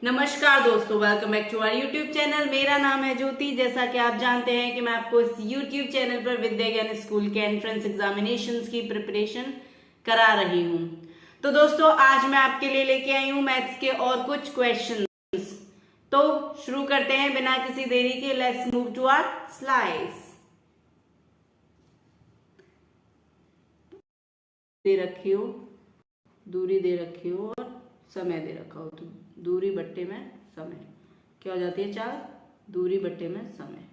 नमस्कार दोस्तों, welcome back to our YouTube channel. मेरा नाम है ज्योति। जैसा कि आप जानते हैं कि मैं आपको इस यूट्यूब चैनल पर विद्या ज्ञान स्कूल के एंट्रेंस एग्जामिनेशंस की प्रिपरेशन करा रही हूं। तो दोस्तों, आज मैं आपके लिए लेके आई हूं मैथ्स के और कुछ क्वेश्चंस। तो शुरू करते हैं बिना किसी देरी के। Let's move to our slides. दे रखी हो, दूरी दे रखी हो और समय दे रखा हो, तो दूरी बट्टे में समय क्या हो जाती है? चाल। दूरी बट्टे में समय।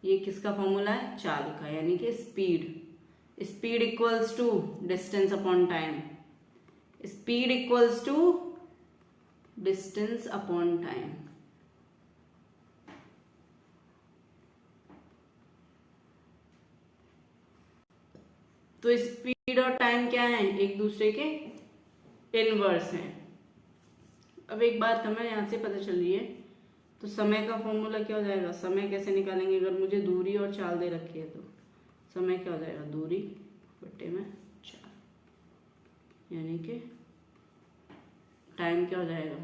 ये किसका फॉर्मूला है? चाल का, यानी कि speed. Speed equals to distance upon time. Speed equals to distance upon time. तो स्पीड और टाइम क्या है? एक दूसरे के इनवर्स हैं। अब एक बात हमें यहां से पता चल रही है, तो समय का फॉर्मूला क्या हो जाएगा? समय कैसे निकालेंगे? अगर मुझे दूरी और चाल दे रखी है तो समय क्या हो जाएगा? दूरी बट्टे में चाल, यानी कि टाइम क्या हो जाएगा?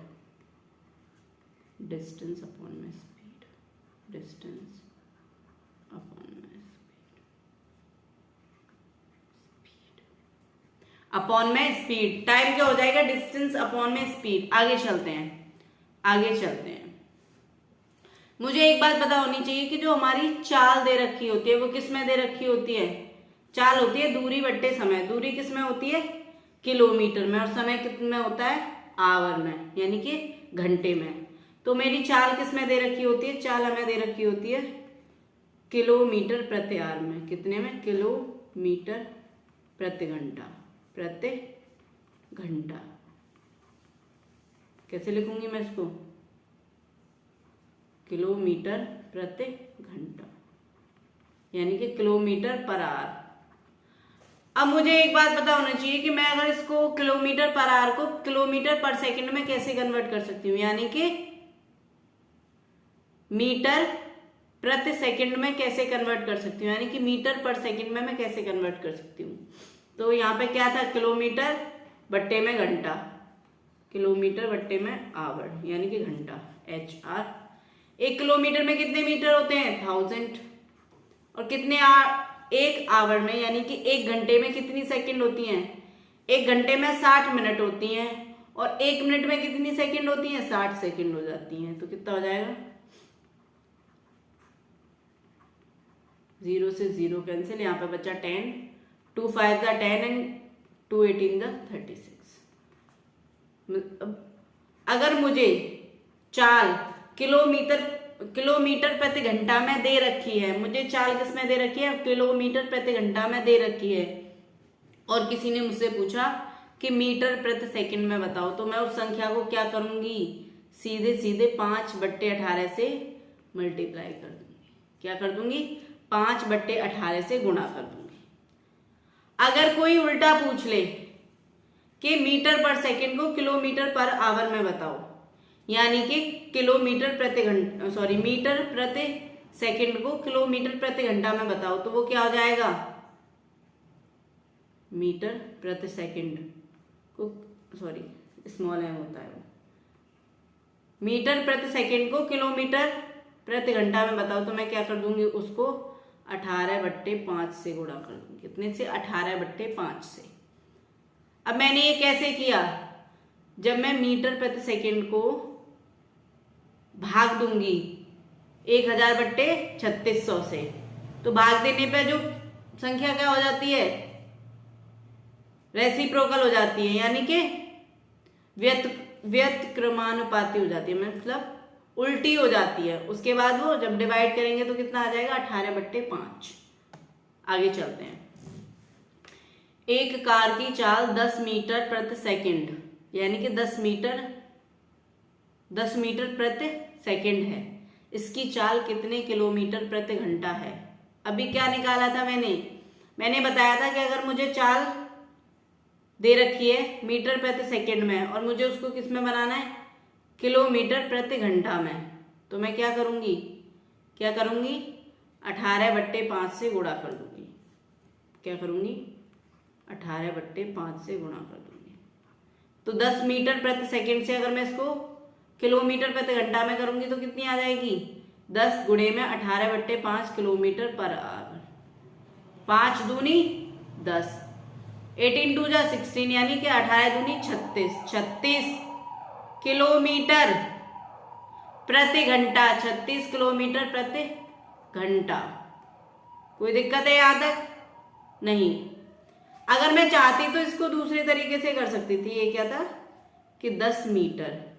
डिस्टेंस अपॉन में स्पीड। डिस्टेंस अपॉन में अपॉन में स्पीड। टाइम क्या हो जाएगा? डिस्टेंस अपॉन में स्पीड। आगे चलते हैं। मुझे एक बात पता होनी चाहिए कि जो हमारी चाल दे रखी होती है वो किस में दे रखी होती है? चाल होती है दूरी बट्टे समय। दूरी किस में होती है? किलोमीटर में। और समय कितने में होता है? आवर में, यानी कि घंटे में। तो मेरी चाल किस में दे रखी होती है? चाल हमें दे रखी होती है किलोमीटर प्रति आवर में। कितने में? किलोमीटर प्रति घंटा। प्रति घंटा कैसे लिखूंगी मैं इसको? किलोमीटर प्रति घंटा, यानी कि किलोमीटर पर आवर। अब मुझे एक बात पता होना चाहिए कि मैं अगर इसको किलोमीटर पर आवर को किलोमीटर पर सेकंड में कैसे कन्वर्ट कर सकती हूँ, यानी कि मीटर प्रति सेकंड में कैसे कन्वर्ट कर सकती हूँ, यानी कि मीटर पर सेकंड में मैं कैसे कन्वर्ट कर सकती हूँ। तो यहाँ पे क्या था? किलोमीटर बट्टे में घंटा। किलोमीटर बट्टे में आवर, यानी कि घंटा। HR। 1 किलोमीटर में कितने मीटर होते हैं? 1000। और कितने एक आवर में, यानी कि 1 घंटे में कितनी सेकंड होती हैं? 1 घंटे में 60 मिनट होती हैं। और 1 मिनट में कितनी सेकंड होती हैं? 60 सेकंड हो जाती हैं। तो कितना हो जाएगा? 0 से 0 कैंसिल। यहाँ पे बचा 10। 2 5 10 एंड 2 18 36। अगर मुझे चाल किलोमीटर प्रति घंटा में दे रखी है, मुझे चाल किस में दे रखी है? किलोमीटर प्रति घंटा में दे रखी है, और किसी ने मुझसे पूछा कि मीटर प्रति सेकंड में बताओ, तो मैं उस संख्या को क्या करूंगी? सीधे सीधे 5/18 से मल्टीप्लाई कर दूंगी। क्या कर दूंगी? 5/18 से गुणा कर दूंगी। अगर कोई उल्टा पूछ ले कि मीटर पर सेकंड को किलोमीटर पर आवर में बताओ, यानी कि मीटर प्रति सेकंड को किलोमीटर प्रति घंटा में बताओ, तो वो क्या हो जाएगा? मीटर प्रति सेकंड को स्मॉल एम होता है वो। मीटर प्रति सेकंड को किलोमीटर प्रति घंटा में बताओ, तो मैं क्या कर दूंगी? उसको 18/5 से गुणा कर दूंगी। कितने से? 18/5 से। अब मैंने ये कैसे किया? जब मैं मीटर प्रति सेकंड को भाग दूंगी 1000/3600 से, तो भाग देने पे जो संख्या क्या हो जाती है? रेसिप्रोकल हो जाती है, यानी कि व्यतक्रमानुपाती हो जाती है, मतलब उल्टी हो जाती है। उसके बाद वो जब डिवाइड करेंगे तो कितना आ जाएगा? 18/5। आगे चलते हैं। एक कार की चाल 10 मीटर प्रति सेकंड, यानी कि 10 मीटर प्रति सेकंड है। इसकी चाल कितने किलोमीटर प्रति घंटा है? अभी क्या निकाला था मैंने बताया था कि अगर मुझे चाल दे रखी है मीटर प्रति सेकंड में और मुझे उसको किस में बनाना है? किलोमीटर प्रति घंटा में, तो मैं क्या करूंगी? 18/5 से गुणा कर दूंगी। क्या करूंगी? 18/5 से गुणा कर दूंगी। तो 10 मीटर प्रति सेकंड से अगर मैं इसको किलोमीटर प्रति घंटा में करूंगी तो कितनी आ जाएगी? 10 गुणे में 18/5 किलोमीटर पर आवर। 5 दूनी 10, 18 2 जा 16, यानी कि 18 दूनी 36 किलोमीटर प्रति घंटा। 36 किलोमीटर प्रति घंटा। कोई दिक्कत है यहाँ तक? नहीं। अगर मैं चाहती तो इसको दूसरे तरीके से कर सकती थी। ये क्या था कि 10 मीटर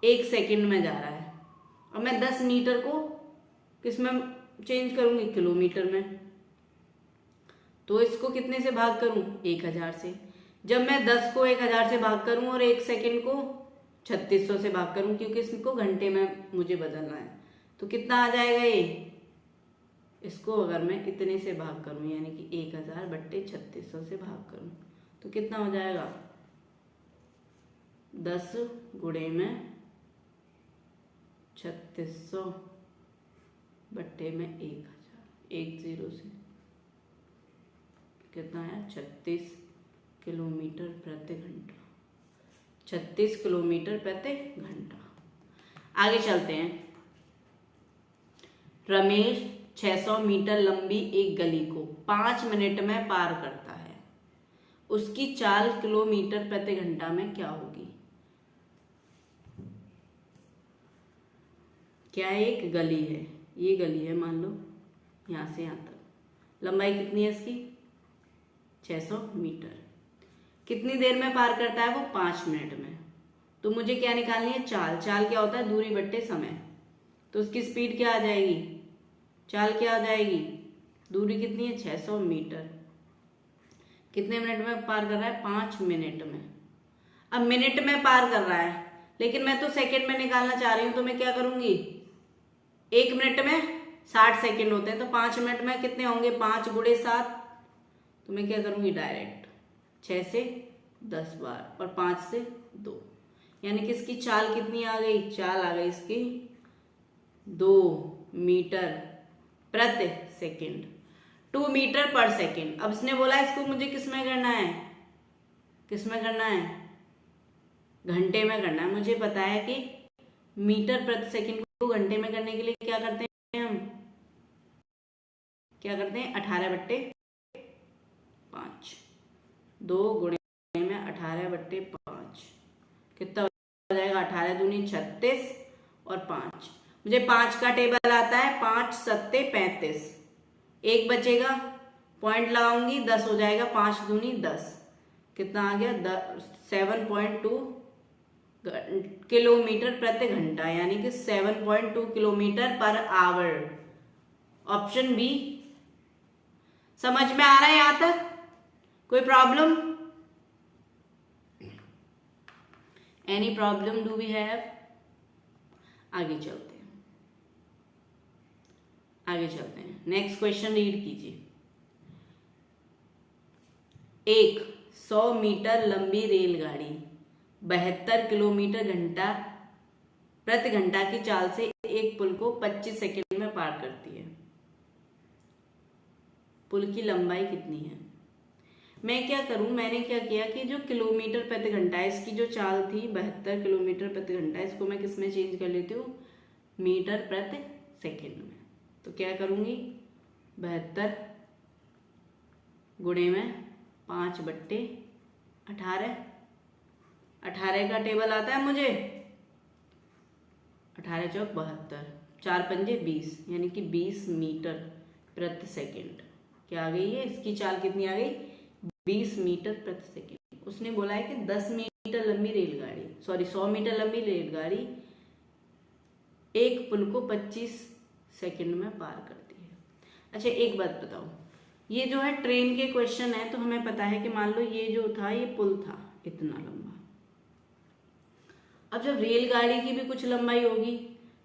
1 सेकंड में जा रहा है, और मैं 10 मीटर को किस में चेंज करूंगी? किलोमीटर में। तो इसको कितने से भाग करूं? 1000 से। जब मैं 10 को 1000 से भाग करूं और 1 सेकंड को 3600 से भाग करूं, क्योंकि इसको घंटे में मुझे बदलना है, तो कितना आ जाएगा ये? इसको अगर मैं इतने से भाग करूं, यानी कि 1000/3600 से भाग करूं, तो कितना हो जाएगा? 10 गुणे में 3600 बट्टे में 1000, 10 से कितना है? 36 किलोमीटर प्रति घंटा। 36 किलोमीटर प्रति घंटा। आगे चलते हैं। रमेश 600 मीटर लंबी एक गली को 5 मिनट में पार करता है। उसकी चाल किलोमीटर प्रति घंटा में क्या होगी? क्या एक गली है? ये गली है, मान लो यहां से यहां तक। लंबाई कितनी है इसकी? 600 मीटर। कितनी देर में पार करता है वो? 5 मिनट में। तो मुझे क्या निकालनी है? चाल। चाल क्या होता है? दूरी बट्टे समय। तो उसकी स्पीड क्या आ जाएगी? चाल क्या आ जाएगी? दूरी कितनी है? 600 मीटर। कितने मिनट में पार कर रहा है? 5 मिनट में। अब मिनट में पार कर रहा है, लेकिन मैं तो सेकंड में निकालना चाह रही हूं, तो मैं क्या करूंगी? 1 मिनट में 60 सेकंड होते हैं, तो 5 मिनट में कितने होंगे? 5 गुणे 7। तो मैं क्या करूंगी? डायरेक्ट 6 से 10 बार और 5 से 2, यानी कि इसकी चाल कितनी आ गई? चाल आ गई इसकी 2 मीटर प्रति सेकंड। 2 मीटर पर सेकंड। अब इसने बोला इसको मुझे किस में करना है? किस में करना है? घंटे में करना है। मुझे पता है कि मीटर प्रति सेकंड को घंटे में करने के लिए क्या करते हैं हम? क्या करते हैं? 18/5। 2 गुणे में 18/5 कितना हो जाएगा? 18 दूनी 36 और 5। मुझे 5 का टेबल आता है। 5 सत्ते 35, 1 बचेगा, पॉइंट लगाऊंगी, 10 हो जाएगा। 5 दूनी 10, कितना आ गया? 7.2 किलोमीटर प्रति घंटा, यानी कि 7.2 kilometre per hour. Option B. समझ में आ रहा है यहां तक? कोई problem? Any problem do we have? आगे चलते हैं। नेक्स्ट क्वेश्चन रीड कीजिए। एक 100 मीटर लंबी रेलगाड़ी 72 किलोमीटर प्रति घंटा की चाल से एक पुल को 25 सेकंड में पार करती है। पुल की लंबाई कितनी है? मैं क्या करूं? मैंने क्या किया कि जो किलोमीटर प्रति घंटा है, इसकी जो चाल थी 72 किलोमीटर प्रति घंटा, इसको मैं किस में चेंज कर लेती हूँ? मीटर प्रति सेकंड में। तो क्या करूंगी? 72 गुणे में 5/18। 18 का टेबल आता है मुझे, 18 चौक 72, 4 पंजे 20, यानी कि 20 मीटर प्रति सेकंड। क्या आ गई है? इसकी चाल कितनी आ गई? 20 मीटर प्रति सेकंड। उसने बोला है कि 10 मीटर लंबी रेलगाड़ी, 100 मीटर लंबी रेलगाड़ी एक पुल को 25 सेकंड में पार करती है। अच्छा, एक बात बताओ, ये जो है ट्रेन के क्वेश्चन है, तो हमें पता है कि मान लो ये जो था ये पुल था इतना लंबा। अब जब रेलगाड़ी की भी कुछ लंबाई होगी,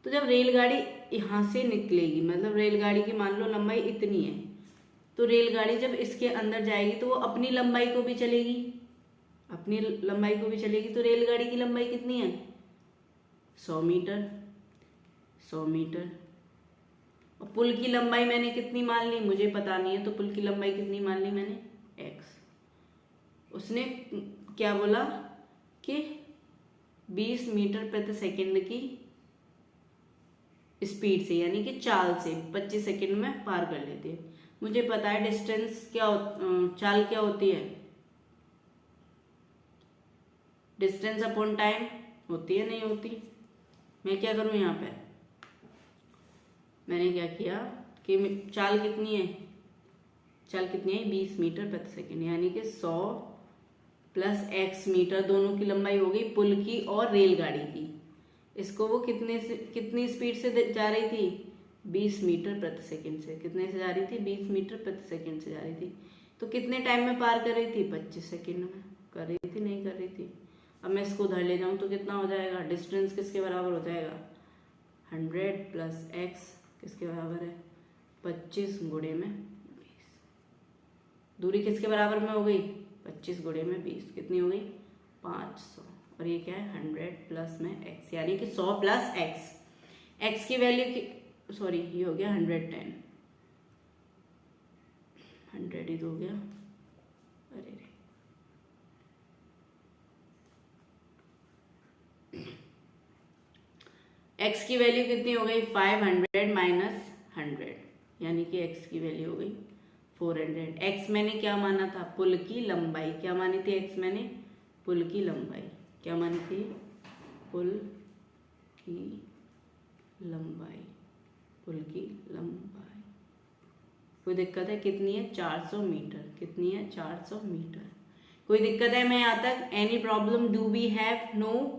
तो जब रेलगाड़ी यहां से निकलेगी, मतलब रेलगाड़ी की मान लो लंबाई इतनी है, तो रेलगाड़ी जब इसके अंदर जाएगी तो वो अपनी लंबाई को भी चलेगी, तो रेलगाड़ी की लंबाई कितनी है? 100 मीटर। और पुल की लंबाई मैंने कितनी मान ली? मुझे पता नहीं है, तो पुल की लंबाई कितनी मान ली मैंने? x। उसने क्या बोला कि 20 मीटर प्रति सेकंड की स्पीड से यानी कि चाल से 25 सेकंड में पार कर लेती है। मुझे पता है डिस्टेंस क्या चाल क्या होती है, डिस्टेंस अपॉन टाइम होती है, नहीं होती। मैं क्या करूं यहाँ पे, मैंने क्या किया कि चाल कितनी है, चाल कितनी है 20 मीटर प्रति सेकंड यानी कि 100 प्लस x मीटर, दोनों की लंबाई हो गई पुल की और रेलगाड़ी की। इसको वो कितनी स्पीड से जा रही थी, 20 मीटर प्रति सेकंड से। कितने से जा रही थी, 20 मीटर प्रति सेकंड से जा रही थी। तो कितने टाइम में पार कर रही थी, 25 सेकंड में कर रही थी, नहीं कर रही थी। अब मैं इसको उधर ले जाऊं तो कितना हो जाएगा, डिस्टेंस किसके बराबर हो जाएगा, 100 प्लस x किसके बराबर है, 25 गुणे में 20। दूरी किसके बराबर में हो गई, 25 गुणे में 20 कितनी हो गई, 500। और ये क्या है, 100 प्लस में x यानी कि 100 प्लस x की वैल्यू की, सॉरी ये हो गया 110, 100 ही तो हो गया, अरे x की वैल्यू कितनी हो गई, 500 माइनस 100 यानी कि x की वैल्यू हो गई 400। x मैंने क्या माना था, पुल की लंबाई। क्या मानी थी x मैंने, पुल की लंबाई। क्या मानी थी, पुल की लंबाई, पुल की लंबाई। कोई दिक्कत है, कितनी है, 400 मीटर। कितनी है, 400 मीटर। कोई दिक्कत है मैं यहाँ तक, any problem, do we have, no.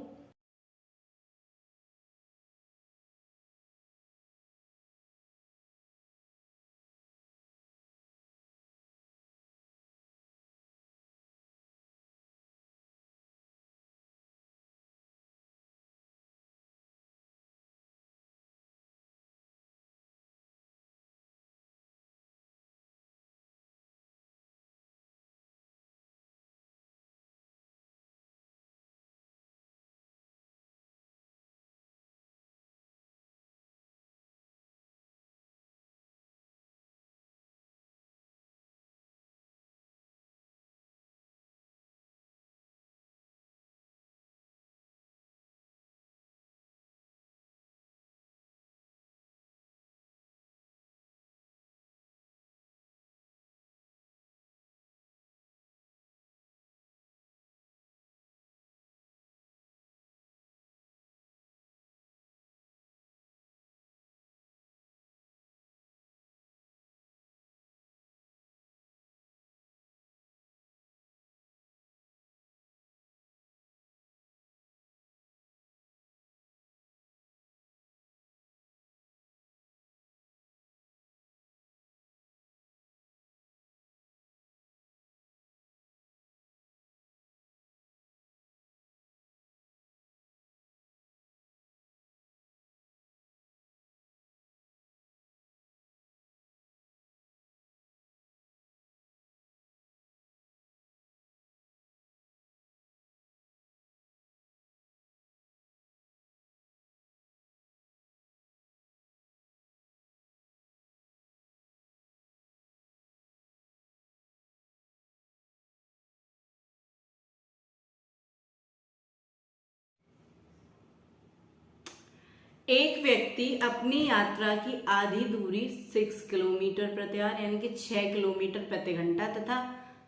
एक व्यक्ति अपनी यात्रा की आधी दूरी 6 किलोमीटर प्रति आवर यानी कि 6 किलोमीटर प्रति घंटा तथा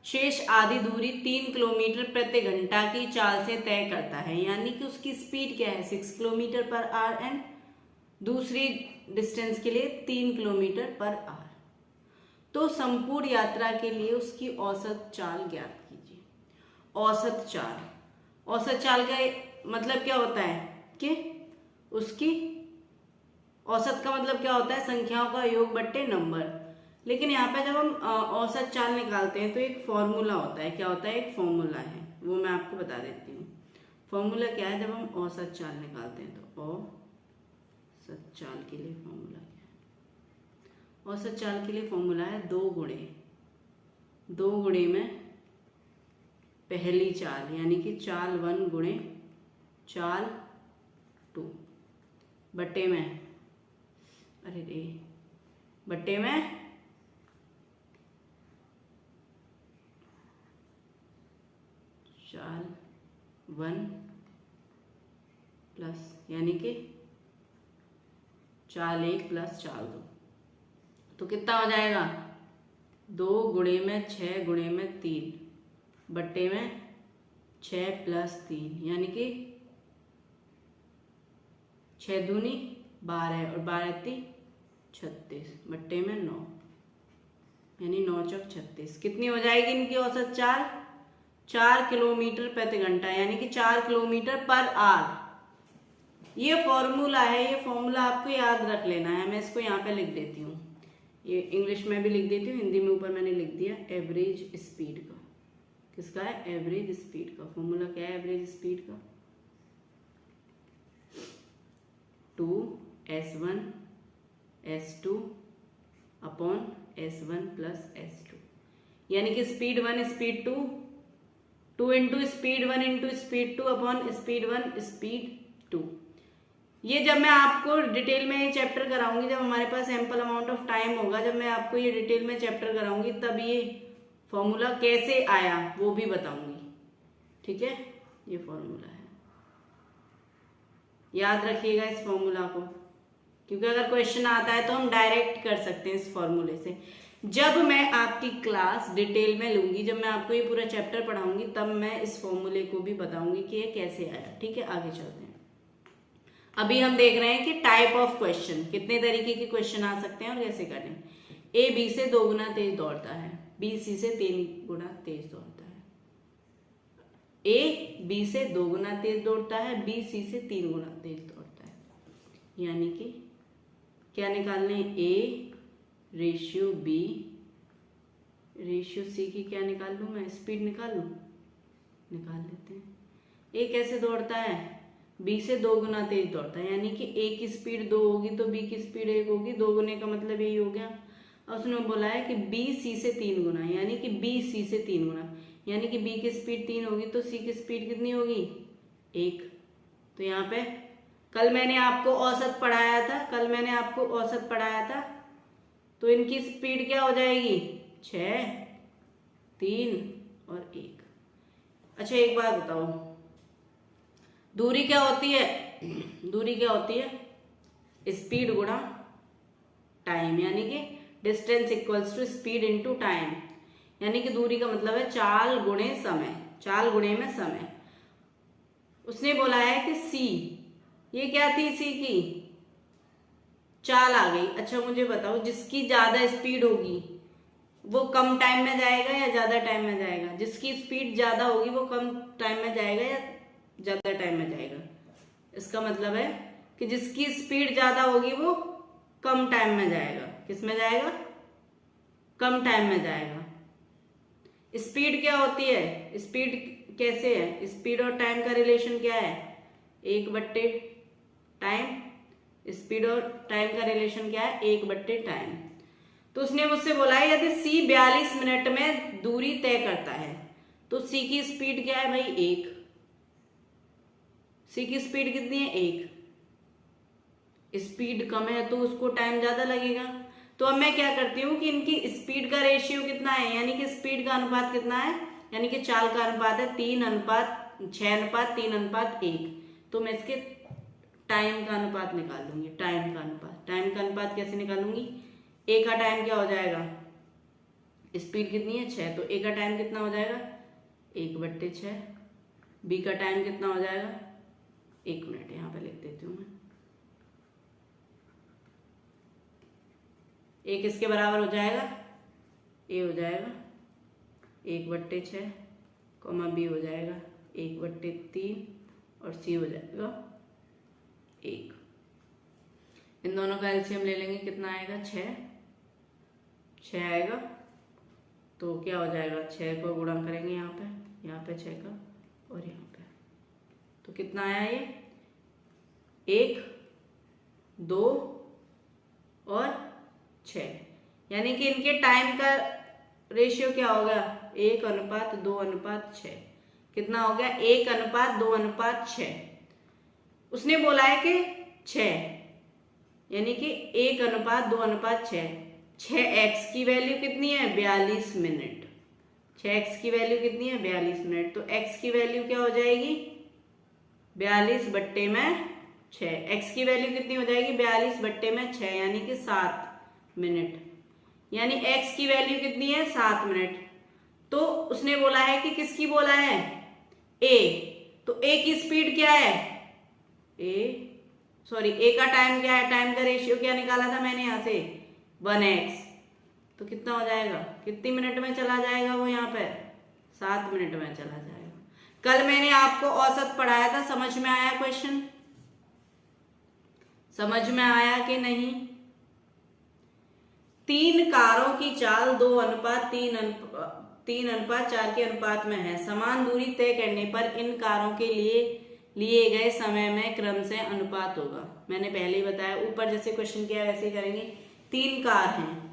शेष आधी दूरी 3 किलोमीटर प्रति घंटा की चाल से तय करता है। यानी कि उसकी स्पीड क्या है, 6 किलोमीटर पर आवर एंड दूसरी डिस्टेंस के लिए 3 किलोमीटर पर आवर। तो संपूर्ण यात्रा के लिए उसकी औसत चाल ज्ञात कीजिए। औसत चाल, औसत चाल का मतलब क्या होता है कि उसकी औसत का मतलब क्या होता है, संख्याओं का योग बट्टे नंबर। लेकिन यहाँ पे जब हम औसत चाल निकालते हैं तो एक फॉर्मूला होता है। क्या होता है, एक फॉर्मूला है, वो मैं आपको बता देती हूँ। फॉर्मूला क्या है, जब हम औसत चाल निकालते हैं तो औसत चाल के लिए फॉर्मूला क्या है, औसत चाल के लिए फॉर्मूला है 2 गुणे में पहली चाल यानी कि चाल 1 गुणे चाल 2 बट्टे में, अरे रे, बट्टे में चाल 1 प्लस यानी कि चाल 1 प्लस चाल 2, तो कितना हो जाएगा 2 गुणे में 6 गुणे में 3 बट्टे में 6 प्लस 3 यानी कि 6 दूनी 12 और 12 ती 36 बट्टे में 9 यानी 9 चौक 36। कितनी हो जाएगी इनकी औसत चाल 4 किलोमीटर प्रति घंटा यानी कि 4 किलोमीटर पर आवर। ये फॉर्मूला है, ये फॉर्मूला आपको याद रख लेना है। मैं इसको यहाँ पे लिख देती हूँ, ये इंग्लिश में भी लिख देती हूँ, हिंदी में ऊपर मैंने लिख दिया। एवरेज स्पीड का किसका है, एवरेज स्पीड का फॉर्मूला क्या है एवरेज स्पीड का, 2s1 s2 upon s1 plus s2 यानी कि speed 1 speed 2 2 into speed 1 into speed 2 upon speed 1 speed 2। ये जब मैं आपको डिटेल में ये चैप्टर कराऊंगी, जब हमारे पास एम्पल अमाउंट ऑफ टाइम होगा, जब मैं आपको ये डिटेल में चैप्टर कराऊंगी, तब ये फॉर्मूला कैसे आया वो भी बताऊंगी। ठीक है, ये फॉर्मूला है, याद रखिएगा इस फॉर्मूला को, क्योंकि अगर क्वेश्चन आता है तो हम डायरेक्ट कर सकते हैं इस फॉर्मूले से। जब मैं आपकी क्लास डिटेल में लूंगी, जब मैं आपको ये पूरा चैप्टर पढ़ाऊंगी, तब मैं इस फॉर्मूले को भी बताऊंगी कि ये कैसे आया। ठीक है, आगे चलते हैं। अभी हम देख रहे हैं कि टाइप ऑफ क्वेश्चन, कितने तरीके के क्वेश्चन आ सकते हैं और कैसे करें। ए बी से 2 गुना तेज दौड़ता है, बी सी से 3 गुना तेज दौड़ता है। ए बी से 2 गुना तेज दौड़ता है, बी सी से 3 गुना तेज दौड़ता है। यानी कि क्या निकालने, A ratio B ratio C की क्या निकाल लूँ मैं, स्पीड निकाल लूँ, निकाल लेते हैं। ए कैसे दौड़ता है, बी से 2 गुना तेज दौड़ता है, यानी कि ए की स्पीड 2 होगी तो बी की स्पीड 1 होगी, 2 गुने का मतलब यही हो गया। और उसने बोला है कि बी सी से 3 गुना, यानी कि बी सी से 3 गुना, यानी कि बी की स्पीड 3 होगी तो सी की स्पीड कितनी होगी 1। तो यहाँ पे कल मैंने आपको औसत पढ़ाया था, तो इनकी स्पीड क्या हो जाएगी 6 3 और 1। अच्छा एक बात बताओ, दूरी क्या होती है, स्पीड गुणा टाइम, यानी कि distance equals to speed into time, यानी कि दूरी का मतलब है चाल गुणे समय, चाल गुणे में समय। उसने बोला है कि सी, ये क्या थी, सी की चाल आ गई। अच्छा मुझे बताओ, जिसकी ज्यादा स्पीड होगी वो कम टाइम में जाएगा या ज्यादा टाइम में जाएगा, जिसकी स्पीड ज्यादा होगी वो कम टाइम में जाएगा या ज्यादा टाइम में जाएगा। इसका मतलब है कि जिसकी स्पीड ज्यादा होगी वो कम टाइम में जाएगा। किस में जाएगा, कम टाइम में जाएगा। स्पीड क्या होती है, स्पीड कैसे है, स्पीड और टाइम का रिलेशन क्या है, 1/टाइम। स्पीड और टाइम का रिलेशन क्या है, 1/टाइम। तो उसने मुझसे बोला है यदि सी 42 मिनट में दूरी तय करता है तो सी की स्पीड क्या है भाई 1, सी की स्पीड कितनी है 1। स्पीड कम है तो उसको टाइम ज्यादा लगेगा। तो अब मैं क्या करती हूँ कि इनकी स्पीड का रेशियो कितना है, यानी कि स्पीड का अनुपात कितना है, यानी कि चाल का अनुपात है 6:3:1। तो मैं इसके टाइम का अनुपात निकाल लूंगी, टाइम का अनुपात कैसे निकालूंगी, ए का टाइम क्या हो जाएगा, स्पीड कितनी है 6, तो ए का टाइम कितना हो जाएगा 1/6। बी का टाइम कितना हो जाएगा, 1 मिनट यहाँ पे लिख देती हूँ मैं। ए किसके बराबर हो जाएगा, ए हो जाएगा 1/6, कॉमा बी हो जाएगा 1/3 और सी हो जाएगा 1। इन दोनों का एलसीएम ले लेंगे, कितना आएगा 6 आएगा। तो क्या हो जाएगा, 6 को गुणा करेंगे यहाँ पे 6 का और यहाँ पे, तो कितना आया ये 1 2 और 6, यानी कि इनके टाइम का रेशियो क्या हो गया 1:2:6। कितना हो गया 1:2:6। उसने बोला है कि 6, यानी कि 1:2:6। 6x की वैल्यू कितनी है 42 मिनट, 6x की वैल्यू कितनी है 42 मिनट, तो x की वैल्यू क्या हो जाएगी 42 बट्टे में 6। x की वैल्यू कितनी हो जाएगी 42 बट्टे में 6 यानी कि 7 मिनट, यानी x की वैल्यू कितनी है 7 मिनट। तो उसने बोला है कि किसकी बोला है a, तो a की स्पीड क्या है a का टाइम क्या है, टाइम का रेशियो क्या निकाला था मैंने यहां से 1x, तो कितना हो जाएगा, कितनी मिनट में चला जाएगा वो यहाँ पे 7 मिनट में चला जाएगा। कल मैंने आपको औसत पढ़ाया था, समझ में आया क्वेश्चन, समझ में आया कि नहीं। 3 कारों की चाल 2:3:4 के अनुपात में है। समान दूरी तय करने पर इन कारों के लिए गए समय में क्रम से अनुपात होगा। मैंने पहले ही बताया, ऊपर जैसे क्वेश्चन किया वैसे ही करेंगे। 3 कार हैं,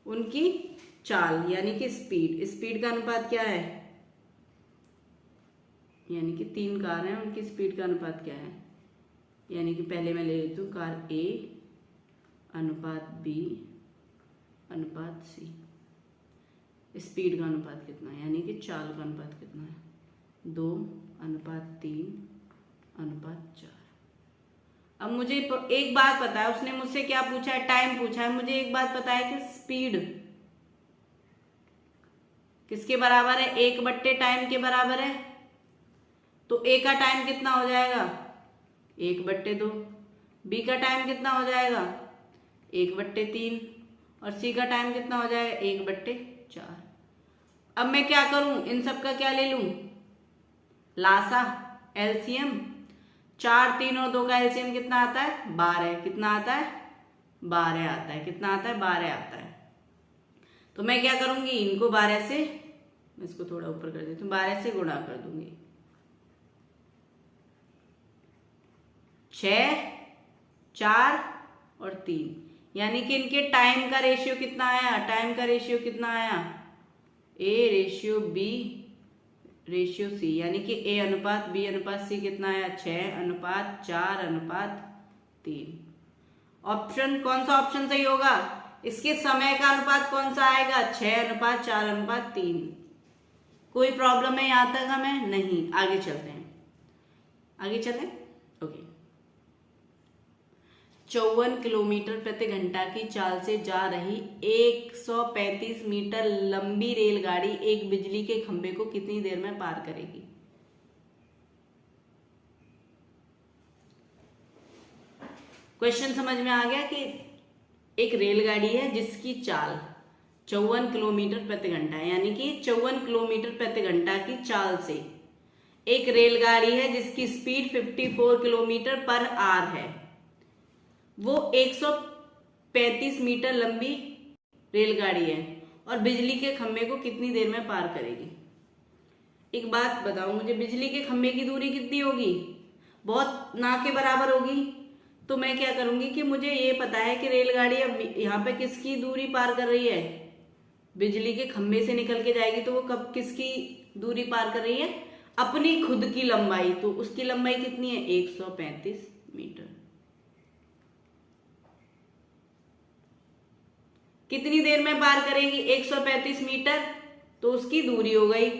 उनकी चाल यानी कि स्पीड का अनुपात क्या है, यानी कि 3 कार हैं उनकी स्पीड का अनुपात क्या है, यानी कि पहले मैं ले लेती हूँ कार A अनुपात B अनुपात C, स्पीड का अनुपात कितना है यानी कि चाल का अनुपात कितना है 2:3:4। अब मुझे एक बात पता है, उसने मुझसे क्या पूछा है, टाइम पूछा है। मुझे एक बात पता है कि स्पीड किसके बराबर है 1 बट्टे टाइम के बराबर है, तो A का टाइम कितना हो जाएगा 1/2, B का टाइम कितना हो जाएगा 1/3 और C का टाइम कितना हो जाएगा 1/4। अब मैं क्या करूं, इन सब का क्या ले लूं लासा एलसीएम, 4, 3 और 2 का एलसीएम कितना आता है 12, कितना आता है 12 आता है, कितना आता है 12 आता है। तो मैं क्या करूंगी, इनको 12 से, मैं इसको थोड़ा ऊपर कर देती हूँ, 12 से गुणा कर दूंगी। 6, 4 और 3, यानी कि इनके टाइम का रेशियो कितना आया, टाइम का रेशियो कितना आया A ratio B ratio C, यानी कि A अनुपात B अनुपात C कितना आया 6:4:3। ऑप्शन कौन सा ऑप्शन सही होगा, इसके समय का अनुपात कौन सा आएगा 6:4:3। कोई प्रॉब्लम है यहां तक हमें नहीं, आगे चलते हैं, आगे चलें। ओके, 54 किलोमीटर प्रति घंटा की चाल से जा रही 135 मीटर लंबी रेलगाड़ी एक बिजली के खंभे को कितनी देर में पार करेगी। क्वेश्चन समझ में आ गया कि एक रेलगाड़ी है जिसकी चाल 54 किलोमीटर प्रति घंटा है, यानी कि 54 किलोमीटर प्रति घंटा की चाल से एक रेलगाड़ी है जिसकी स्पीड 54 किलोमीटर पर आवर है। वो 135 मीटर लंबी रेलगाड़ी है और बिजली के खंभे को कितनी देर में पार करेगी। एक बात बताओ मुझे, बिजली के खंभे की दूरी कितनी होगी, बहुत ना के बराबर होगी। तो मैं क्या करूंगी कि मुझे ये पता है कि रेलगाड़ी अब यहाँ पे किसकी दूरी पार कर रही है, बिजली के खंभे से निकल के जाएगी, तो वो कब किसकी दूरी पार कर रही है, अपनी खुद की लंबाई। तो उसकी लंबाई कितनी है 135 मीटर। कितनी देर में पार करेगी 135 मीटर, तो उसकी दूरी हो गई,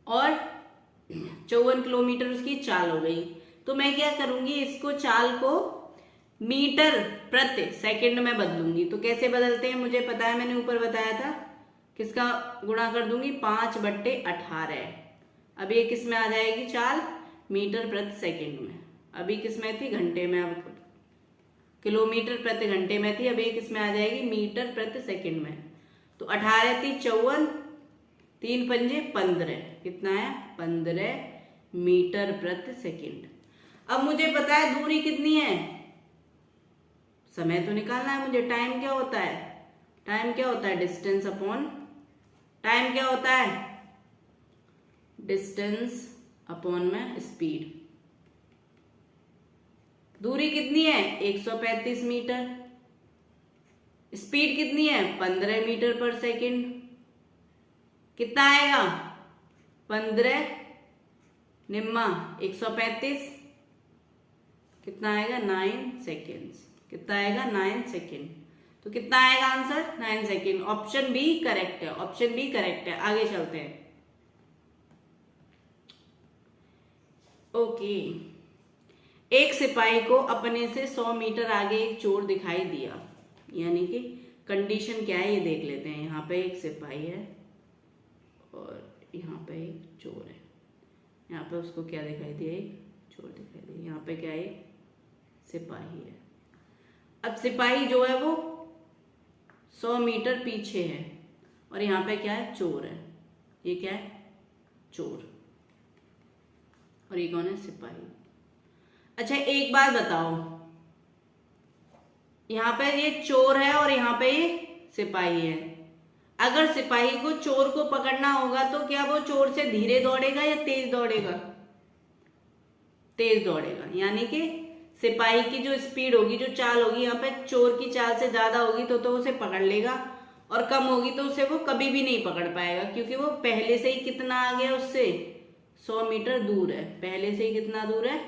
और 54 किलोमीटर उसकी चाल हो गई। तो मैं क्या करूंगी, इसको चाल को मीटर प्रति सेकंड में बदलूंगी। तो कैसे बदलते हैं मुझे पता है, मैंने ऊपर बताया था, किसका गुणा कर दूंगी 5/18। अब ये किस में आ जाएगी चाल, मीटर प्रति सेकंड में। अभी किस में थी, घंटे में, अब किलोमीटर प्रति घंटे में थी, अब ये किस में आ जाएगी मीटर प्रति सेकंड में। तो 18 थी 54, 3 पंजे 15, कितना है 15 मीटर प्रति सेकंड। अब मुझे पता है दूरी कितनी है, समय तो निकालना है मुझे। टाइम क्या होता है, टाइम क्या होता है डिस्टेंस अपॉन, टाइम क्या होता है डिस्टेंस अपॉन में स्पीड। दूरी कितनी है 135 मीटर, स्पीड कितनी है 15 मीटर पर सेकंड। कितना आएगा 15 निम्मा 135, कितना आएगा 9 सेकेंड्स, कितना आएगा 9 सेकेंड। तो कितना आएगा answer 9 second. Option B correct है, ऑप्शन बी करेक्ट है। आगे चलते हैं। ओके, एक सिपाही को अपने से 100 मीटर आगे एक चोर दिखाई दिया, यानी कि कंडीशन क्या है ये देख लेते हैं। यहाँ पे एक सिपाही है और यहाँ पे एक चोर है। यहाँ पे उसको क्या दिखाई दिया, एक चोर दिखाई दिया। यहाँ पे क्या है, एक सिपाही है। अब सिपाही जो है वो 100 मीटर पीछे है और यहाँ पे क्या है, चोर है। ये क्या है, चोर, और ये कौन है, सिपाही। अच्छा एक बात बताओ, यहाँ पे ये चोर है और यहाँ पे ये सिपाही है। अगर सिपाही को चोर को पकड़ना होगा तो क्या वो चोर से धीरे दौड़ेगा या तेज दौड़ेगा? तेज दौड़ेगा। यानी कि सिपाही की जो स्पीड होगी, जो चाल होगी, यहाँ पे चोर की चाल से ज्यादा होगी तो उसे पकड़ लेगा, और कम होगी तो उसे वो कभी भी नहीं पकड़ पाएगा, क्योंकि वो पहले से ही कितना आ गया, उससे 100 मीटर दूर है। पहले से ही कितना दूर है,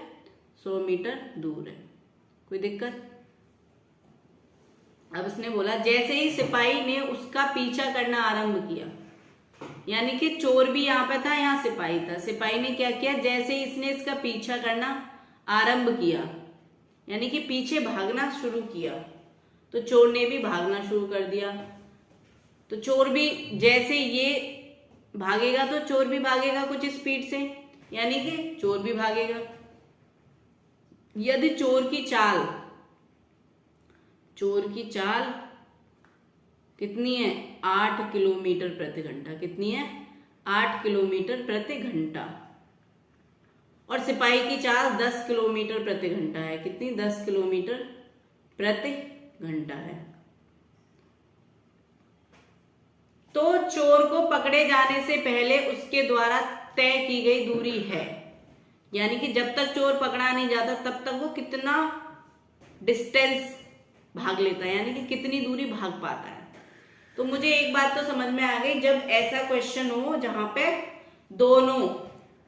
100 मीटर दूर है। कोई दिक्कत? अब उसने बोला जैसे ही सिपाही ने उसका पीछा करना आरंभ किया, यानी कि चोर भी यहाँ पे था, यहाँ सिपाही था। सिपाही ने क्या किया, जैसे ही इसने इसका पीछा करना आरंभ किया, यानी कि पीछे भागना शुरू किया, तो चोर ने भी भागना शुरू कर दिया। तो चोर भी जैसे ये भागेगा तो चोर भी भागेगा कुछ स्पीड से, यानी कि चोर भी भागेगा। यदि चोर की चाल कितनी है, 8 किलोमीटर प्रति घंटा। कितनी है, 8 किलोमीटर प्रति घंटा। और सिपाही की चाल 10 किलोमीटर प्रति घंटा है। कितनी, 10 किलोमीटर प्रति घंटा है। तो चोर को पकड़े जाने से पहले उसके द्वारा तय की गई दूरी है, यानी कि जब तक चोर पकड़ा नहीं जाता तब तक वो कितना डिस्टेंस भाग लेता है, यानी कि कितनी दूरी भाग पाता है। तो मुझे एक बात तो समझ में आ गई, जब ऐसा क्वेश्चन हो जहां पे दोनों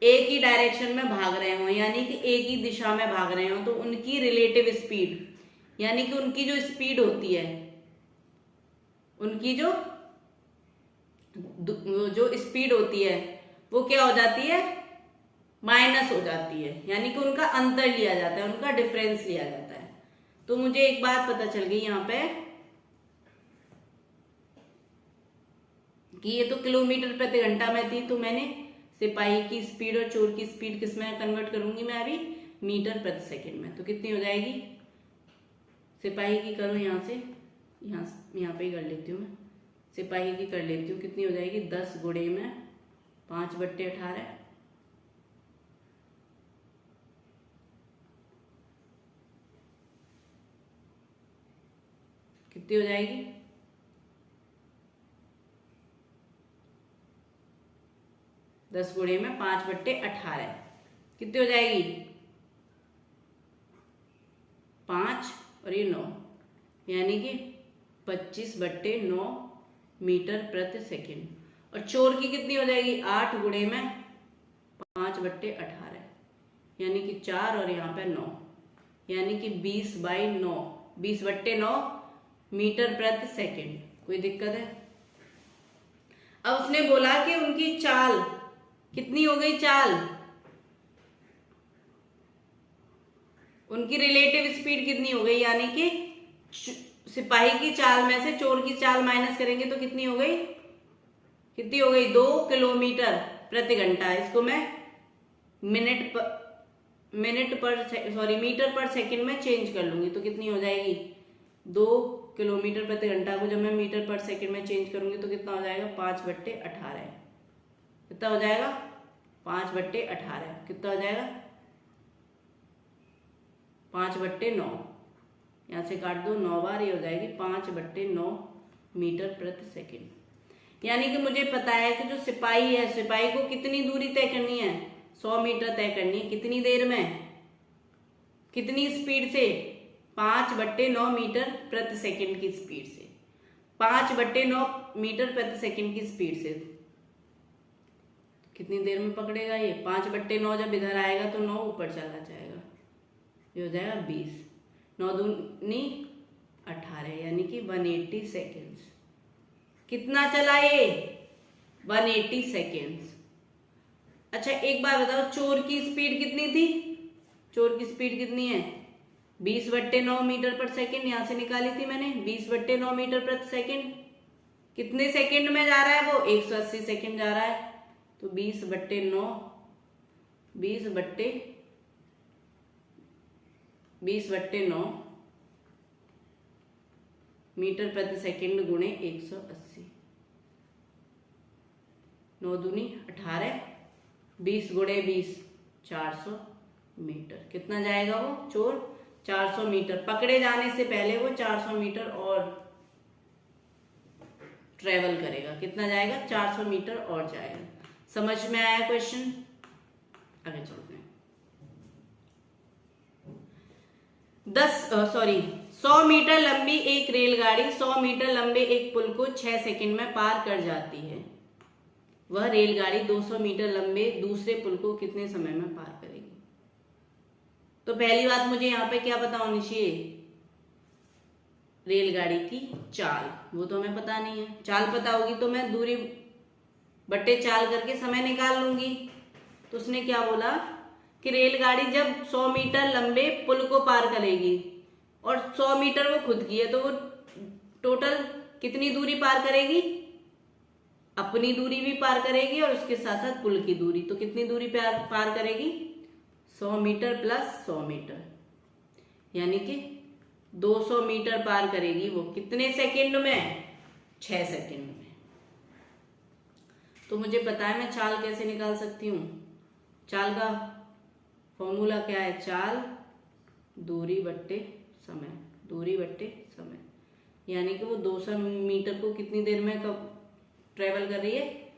एक ही डायरेक्शन में भाग रहे हो, यानी कि एक ही दिशा में भाग रहे हो, तो उनकी रिलेटिव स्पीड, यानी कि उनकी जो स्पीड होती है, उनकी जो स्पीड होती है वो क्या हो जाती है, माइनस हो जाती है, यानी कि उनका अंतर लिया जाता है, उनका डिफरेंस लिया जाता है। तो मुझे एक बात पता चल गई यहाँ पे कि ये तो किलोमीटर प्रति घंटा में थी, तो मैंने सिपाही की स्पीड और चोर की स्पीड किस में कन्वर्ट करूंगी मैं अभी, मीटर प्रति सेकंड में। तो कितनी हो जाएगी, सिपाही की करो यहाँ से, यहाँ पे ही कर लेती हूँ मैं, सिपाही की कर लेती हूँ। कितनी हो जाएगी, 10 गुणे में 5/18, कितनी हो जाएगी, 10 गुणे में 5/18 कितनी हो जाएगी, 5 और ये 9, यानी कि 25/9 मीटर प्रति सेकंड। और चोर की कितनी हो जाएगी, 8 गुणे में 5/18, यानी कि 4 और यहाँ पे 9, यानी कि 20/9, 20/9 मीटर प्रति सेकंड। कोई दिक्कत है? अब उसने बोला कि उनकी चाल कितनी हो गई, चाल, उनकी रिलेटिव स्पीड कितनी हो गई, यानी कि सिपाही की चाल में से चोर की चाल माइनस करेंगे तो कितनी हो गई, कितनी हो गई, 2 किलोमीटर प्रति घंटा। इसको मैं मीटर पर सेकंड में चेंज कर लूंगी तो कितनी हो जाएगी, 2 किलोमीटर प्रति घंटा को जब मैं मीटर पर सेकंड में चेंज करूंगी तो कितना हो जाएगा, 5/18। कितना हो जाएगा, 5/18। कितना हो जाएगा, 5/9, यहाँ से काट दो 9 बार, ये हो जाएगी 5/9 मीटर प्रति सेकंड। यानी कि मुझे पता है कि जो सिपाही है, सिपाही को कितनी दूरी तय करनी है, 100 मीटर तय करनी है। कितनी देर में, कितनी स्पीड से, 5/9 मीटर प्रति सेकंड की स्पीड से, 5/9 मीटर प्रति सेकंड की स्पीड से कितनी देर में पकड़ेगा ये, 5/9 जब इधर आएगा तो 9 ऊपर चला जाएगा, ये हो जाएगा 20, 9 दूनी 18 यानी कि 180 सेकेंड्स। कितना चला ये? 180 सेकेंड्स। अच्छा एक बार बताओ, चोर की स्पीड कितनी थी? चोर की स्पीड कितनी है? 20/9 मीटर पर सेकेंड। यहां से निकाली थी मैंने, 20/9 मीटर प्रति सेकेंड। कितने सेकेंड में जा रहा है वो? 180 सेकेंड जा रहा है। तो 20/9 मीटर प्रति सेकेंड गुणे 180। 9 दूनी 18, 20 गुणे 20 400 मीटर। कितना जाएगा वो चोर? 400 मीटर। पकड़े जाने से पहले वो 400 मीटर और ट्रेवल करेगा। कितना जाएगा? 400 मीटर और जाएगा। समझ में आया क्वेश्चन? आगे चलते हैं। 100 मीटर लंबी एक रेलगाड़ी 100 मीटर लंबे एक पुल को 6 सेकंड में पार कर जाती है। वह रेलगाड़ी 200 मीटर लंबे दूसरे पुल को कितने समय में पार करेगी? तो पहली बात मुझे यहाँ पे क्या पता होनी चाहिए? रेलगाड़ी की चाल। वो तो हमें पता नहीं है। चाल पता होगी तो मैं दूरी बट्टे चाल करके समय निकाल लूंगी। तो उसने क्या बोला कि रेलगाड़ी जब 100 मीटर लंबे पुल को पार करेगी और 100 मीटर वो खुद की है, तो वो टोटल कितनी दूरी पार करेगी? अपनी दूरी भी पार करेगी और उसके साथ साथ पुल की दूरी। तो कितनी दूरी पार करेगी? 100 मीटर प्लस 100 मीटर, यानी कि 200 मीटर पार करेगी वो। कितने सेकंड में? 6 सेकंड में। तो मुझे पता है मैं चाल कैसे निकाल सकती हूँ। चाल का फॉर्मूला क्या है? चाल दूरी बट्टे समय, दूरी बट्टे समय। यानी कि वो 200 मीटर को कितनी देर में कब ट्रेवल कर रही है?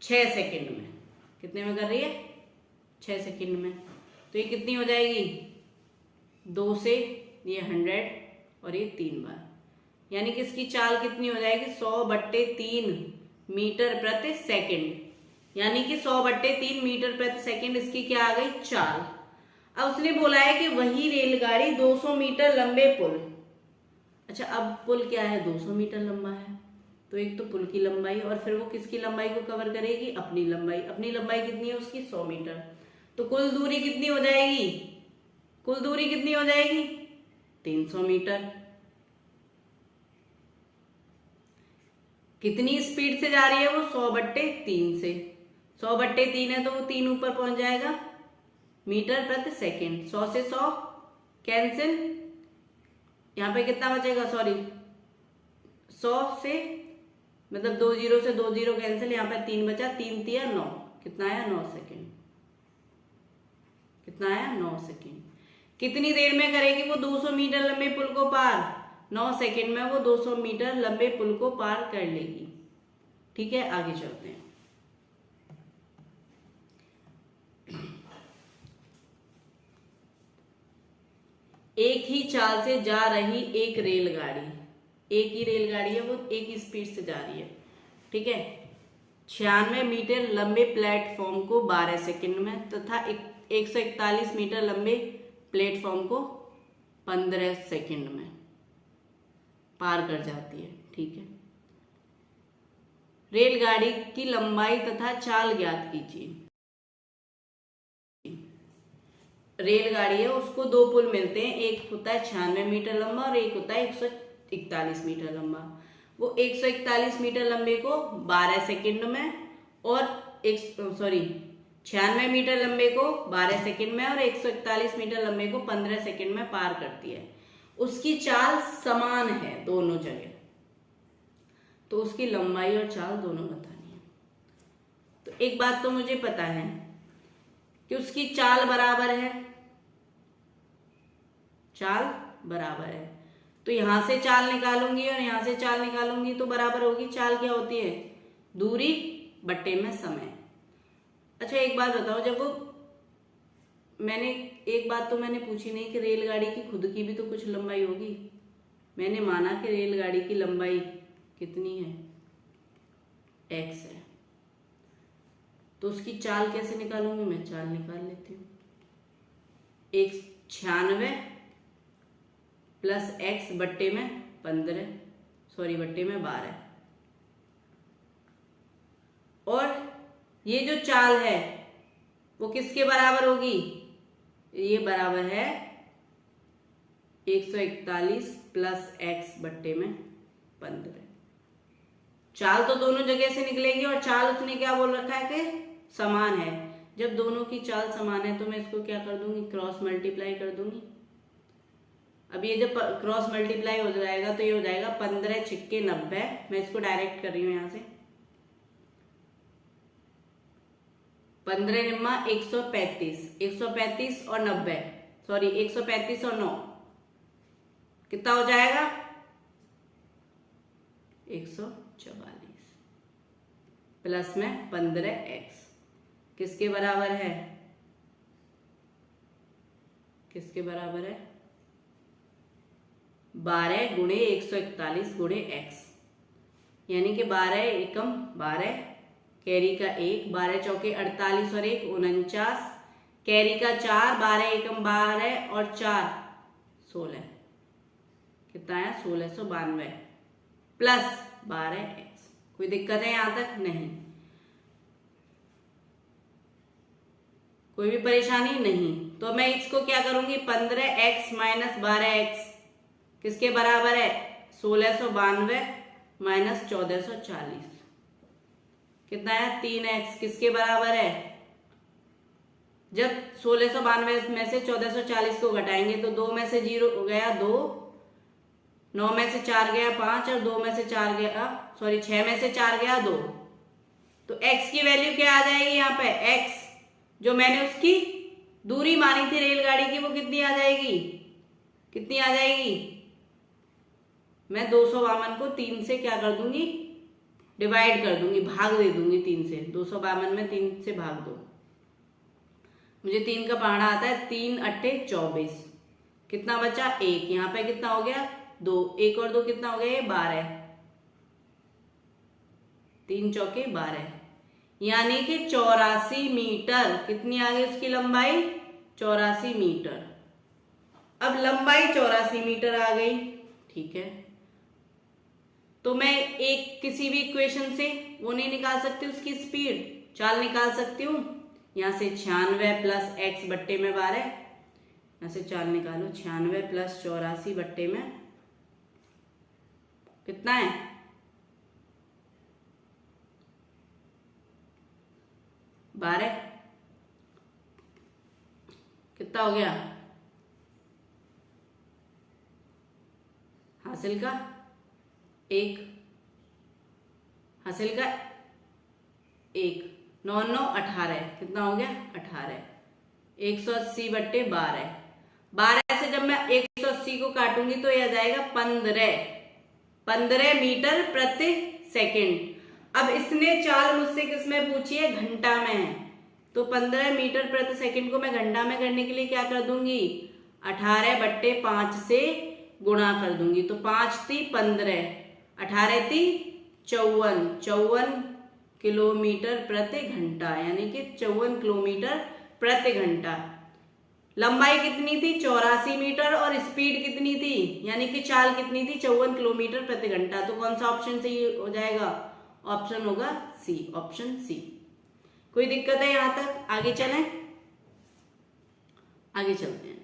6 सेकंड में। कितने में कर रही है? 6 सेकंड में। तो ये कितनी हो जाएगी? 2 से ये 100 और ये 3 बार, यानी कि इसकी चाल कितनी हो जाएगी? 100/3 मीटर प्रति सेकंड। यानी कि 100/3 मीटर प्रति सेकंड इसकी क्या आ गई? चाल। अब उसने बोला है कि वही रेलगाड़ी 200 मीटर लंबे पुल। अच्छा अब पुल क्या है? 200 मीटर लंबा है। तो एक तो पुल की लंबाई और फिर वो किसकी लंबाई को कवर करेगी? अपनी लंबाई। अपनी लंबाई कितनी है उसकी? 100 मीटर। तो कुल दूरी कितनी हो जाएगी? कुल दूरी कितनी हो जाएगी? 300 मीटर। कितनी स्पीड से जा रही है वो? 100/3 से। 100/3 है तो वो 3 ऊपर पहुंच जाएगा मीटर प्रति सेकेंड। 100 से 100 कैंसिल। यहाँ पे कितना बचेगा? 100 से मतलब 2 0 से 2 0 कैंसिल। यहाँ पे 3 बचा, 3 तिया 9। कितना आया? 9 सेकेंड। कितना आया? 9 सेकेंड। कितनी देर में करेगी वो 200 मीटर लंबे पुल को पार? 9 सेकेंड में वो 200 मीटर लंबे पुल को पार कर लेगी। ठीक है, आगे चलते हैं। एक ही चाल से जा रही एक रेलगाड़ी, एक ही रेलगाड़ी है, वो एक ही स्पीड से जा रही है। ठीक है, 96 मीटर लंबे प्लेटफॉर्म को 12 सेकंड में तथा 141 मीटर लंबे प्लेटफॉर्म को 15 सेकंड में पार कर जाती है। ठीक है, रेलगाड़ी की लंबाई तथा चाल ज्ञात कीजिए। रेलगाड़ी है, उसको 2 पुल मिलते हैं, एक होता है 96 मीटर लंबा और एक होता है 141 मीटर लंबा। वो 141 मीटर लंबे को 12 सेकंड में और 96 मीटर लंबे को 12 सेकंड में और 141 मीटर लंबे को 15 सेकंड में पार करती है। उसकी चाल समान है दोनों जगह, तो उसकी लंबाई और चाल दोनों बतानी है। तो एक बात तो मुझे पता है कि उसकी चाल बराबर है, चाल बराबर है, तो यहां से चाल निकालूंगी और यहां से चाल निकालूंगी तो बराबर होगी। चाल क्या होती है? दूरी बट्टे में समय। अच्छा एक बात बताओ, जब वो एक बात तो मैंने पूछी नहीं कि रेलगाड़ी की खुद की भी तो कुछ लंबाई होगी। मैंने माना कि रेलगाड़ी की लंबाई कितनी है? x है, तो उसकी चाल कैसे निकालूंगी? मैं चाल निकाल लेती हूँ। 96 प्लस x बट्टे में 15, सॉरी बट्टे में 12। और ये जो चाल है वो किसके बराबर होगी? ये बराबर है 141 प्लस x बट्टे में 15। चाल तो दोनों जगह से निकलेगी और चाल उसने क्या बोल रखा है कि समान है। जब दोनों की चाल समान है तो मैं इसको क्या कर दूंगी? क्रॉस मल्टीप्लाई कर दूंगी। अब ये जब क्रॉस मल्टीप्लाई हो जाएगा तो ये हो जाएगा 15 छिक्के 90। मैं इसको डायरेक्ट कर रही हूं यहां से। 15 निम्मा 135, 135 और 90, सॉरी 135 और 9 कितना हो जाएगा? 144 प्लस में 15x किसके बराबर है? किसके बराबर है? 12 गुणे 141 गुणे x, यानी कि 12 एकम 12, कैरी का 1, 12 चौके 48 और 1 49, कैरी का 4, 12 एकम 12 और 4 16, कितना आया? 1692 प्लस 12x। कोई दिक्कत है यहां तक? नहीं। कोई भी परेशानी नहीं। तो मैं इसको क्या करूंगी? 15x माइनस 12x किसके बराबर है? 1692 माइनस 1440, कितना है? 3x किसके बराबर है? जब 1692 में से 1440 को घटाएंगे तो 2 में से 0 गया 2, 9 में से 4 गया 5 और 2 में से 4 गया, सॉरी 6 में से 4 गया 2। तो x की वैल्यू क्या आ जाएगी यहाँ पे? x जो मैंने उसकी दूरी मानी थी रेलगाड़ी की वो कितनी आ जाएगी? कितनी आ जाएगी? मैं 252 को 3 से क्या कर दूंगी? डिवाइड कर दूंगी, भाग दे दूंगी 3 से। 252 में 3 से भाग दो। मुझे 3 का पहाड़ा आता है, 3 अट्ठे 24, कितना बचा? 1। यहाँ पे कितना हो गया? 2, 1 और 2 कितना हो गया? ये 12, 3 चौके 12, यानी कि 84 मीटर। कितनी आ गई उसकी लंबाई? 84 मीटर। अब लंबाई 84 मीटर आ गई, ठीक है। तो मैं एक किसी भी इक्वेशन से वो नहीं निकाल सकती, उसकी स्पीड, चाल निकाल सकती हूं। यहां से 96 प्लस x बट्टे में 12, यहां से चाल निकालो। 96 प्लस 84 बट्टे में कितना है? 12, कितना हो गया? हासिल का 1, हासिल का 1, 9 9 18, कितना हो गया? 18। 180 बट्टे 12, 12 से जब मैं 180 को काटूंगी तो यह आ जाएगा 15 मीटर प्रति सेकंड। अब इसने चाल मुझसे किसमें पूछी है? घंटा में है। तो 15 मीटर प्रति सेकंड को मैं घंटा में करने के लिए क्या कर दूंगी? 18 बट्टे 5 से गुणा कर दूंगी। तो 5 × 15, 18 × 54, 54 किलोमीटर प्रति घंटा, यानी कि 54 किलोमीटर प्रति घंटा। लंबाई कितनी थी? 84 मीटर। और स्पीड कितनी थी, यानी कि चाल कितनी थी? 54 किलोमीटर प्रति घंटा। तो कौन सा ऑप्शन सही हो जाएगा? ऑप्शन होगा सी, ऑप्शन सी। कोई दिक्कत है यहां तक? आगे चलें, आगे चलते हैं।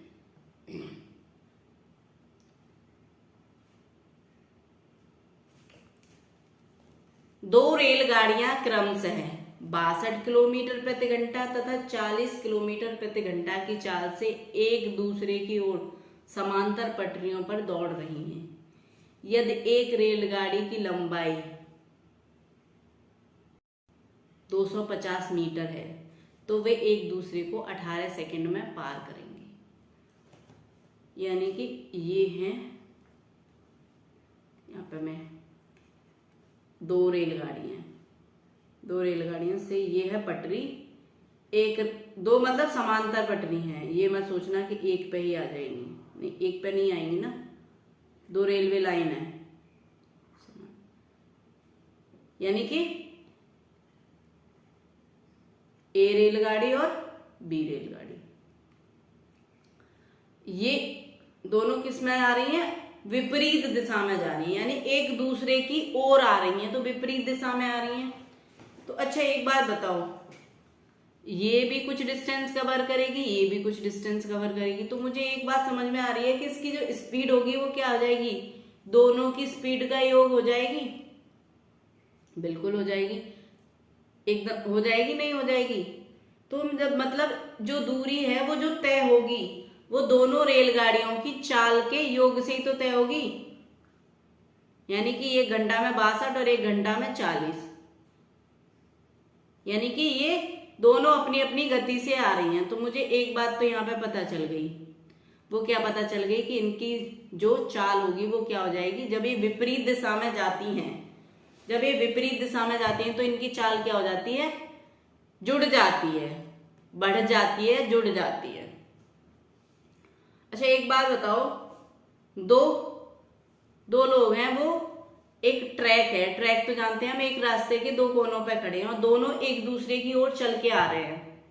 दो रेलगाड़ियां क्रमशः 62 किलोमीटर प्रति घंटा तथा 40 किलोमीटर प्रति घंटा की चाल से एक दूसरे की ओर समांतर पटरियों पर दौड़ रही हैं। यदि एक रेलगाड़ी की लंबाई 250 मीटर है तो वे एक दूसरे को 18 सेकंड में पार करेंगे। यानी कि ये हैं, यहाँ पे मैं दो रेलगाड़ियां से ये है पटरी, एक दो मतलब समांतर पटरी है। ये मत सोचना कि एक पे ही आ जाएंगी, नहीं एक पे नहीं आएंगी ना, दो रेलवे लाइन है। यानी कि ए रेलगाड़ी और बी रेलगाड़ी, ये दोनों किस में आ रही हैं? विपरीत दिशा में जा रही है, यानी एक दूसरे की ओर आ रही हैं, तो विपरीत दिशा में आ रही हैं। तो अच्छा एक बात बताओ, ये भी कुछ डिस्टेंस कवर करेगी, ये भी कुछ डिस्टेंस कवर करेगी, तो मुझे एक बात समझ में आ रही है कि इसकी जो स्पीड होगी वो क्या हो जाएगी? दोनों की स्पीड का योग हो जाएगी। बिल्कुल हो जाएगी, एकदम हो जाएगी, नहीं हो जाएगी? तो जब मतलब जो दूरी है वो जो तय होगी वो दोनों रेलगाड़ियों की चाल के योग से ही तो तय होगी, यानी कि 1 घंटा में 62 और 1 घंटा में 40, यानी कि ये दोनों अपनी अपनी गति से आ रही हैं। तो मुझे एक बात तो यहाँ पे पता चल गई, वो क्या पता चल गई कि इनकी जो चाल होगी वो क्या हो जाएगी? जब ये विपरीत दिशा में जाती हैं, जब ये विपरीत दिशा में जाती हैं तो इनकी चाल क्या हो जाती है? जुड़ जाती है, बढ़ जाती है, जुड़ जाती है। अच्छा एक बात बताओ, दो लोग हैं, वो एक ट्रैक है, ट्रैक तो जानते हैं हम, एक रास्ते के दो कोनों पे खड़े हैं और दोनों एक दूसरे की ओर चल के आ रहे हैं,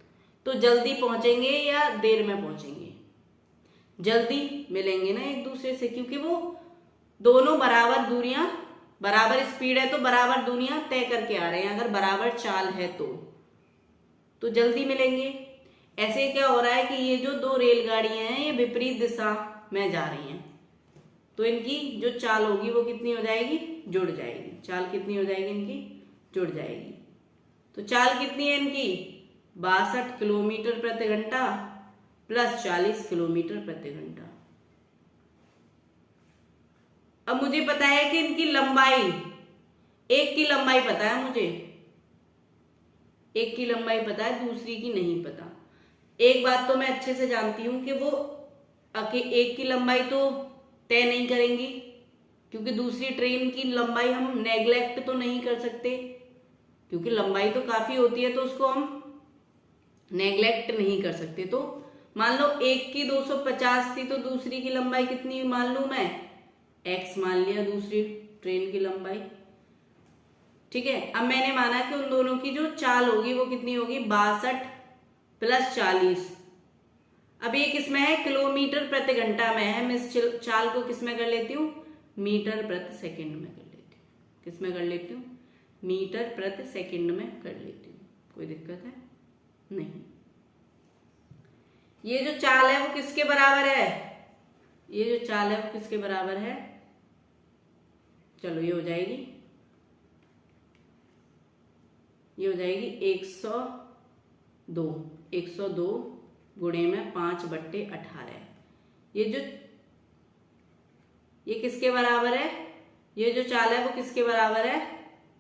तो जल्दी पहुंचेंगे या देर में पहुंचेंगे? जल्दी मिलेंगे ना एक दूसरे से, क्योंकि वो दोनों बराबर दूरियां, बराबर स्पीड है तो बराबर दूरियां तय करके आ रहे हैं, अगर बराबर चाल है तो जल्दी मिलेंगे। ऐसे क्या हो रहा है कि ये जो दो रेलगाड़ियां हैं ये विपरीत दिशा में जा रही हैं, तो इनकी जो चाल होगी वो कितनी हो जाएगी? जुड़ जाएगी। चाल कितनी हो जाएगी इनकी? जुड़ जाएगी। तो चाल कितनी है इनकी? 62 किलोमीटर प्रति घंटा प्लस 40 किलोमीटर प्रति घंटा। अब मुझे पता है कि इनकी लंबाई, एक की लंबाई पता है मुझे, एक की लंबाई पता है, दूसरी की नहीं पता। एक बात तो मैं अच्छे से जानती हूं कि वो एक की लंबाई तो तय नहीं करेंगी, क्योंकि दूसरी ट्रेन की लंबाई हम नेग्लेक्ट तो नहीं कर सकते, क्योंकि लंबाई तो काफी होती है तो उसको हम नेग्लेक्ट नहीं कर सकते। तो मान लो एक की 250 थी तो दूसरी की लंबाई कितनी मान लूं मैं? x मान लिया दूसरी ट्रेन की लंबाई, ठीक है। अब मैंने माना कि उन दोनों की जो चाल होगी वो कितनी होगी? 62 प्लस 40। अब ये किसमें है? किलोमीटर प्रति घंटा में है। मैं इस चाल को किसमें कर लेती हूँ? मीटर प्रति सेकंड में कर लेती हूँ। किसमें कर लेती हूँ? मीटर प्रति सेकंड में कर लेती हूँ। कोई दिक्कत है? नहीं। ये जो चाल है वो किसके बराबर है? ये जो चाल है वो किसके बराबर है? चलो ये हो जाएगी, ये हो जाएगी 102 गुणे में 5/18। ये किसके बराबर है? ये जो चाल है वो किसके बराबर है?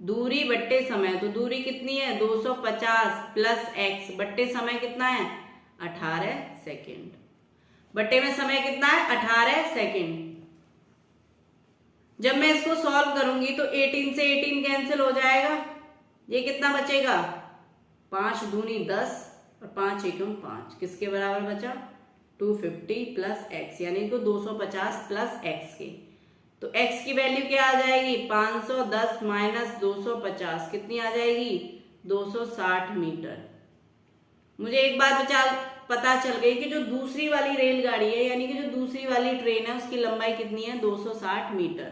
दूरी बट्टे समय। तो दूरी कितनी है? 250 प्लस x बट्टे समय कितना है? 18 सेकेंड। बट्टे में समय कितना है? 18 सेकेंड। जब मैं इसको सॉल्व करूंगी तो 18 से 18 कैंसिल हो जाएगा। ये कितना बचेगा? 5 दूनी 10 और 5 एकम 5। किसके बराबर बचा? 250 प्लस x, यानी कि 250 प्लस x के। तो x की वैल्यू क्या आ जाएगी? 510 माइनस 250 कितनी आ जाएगी? 260 मीटर। मुझे एक बात पता चल गई कि जो दूसरी वाली रेलगाड़ी है, यानी कि जो दूसरी वाली ट्रेन है, उसकी लंबाई कितनी है? 260 मीटर।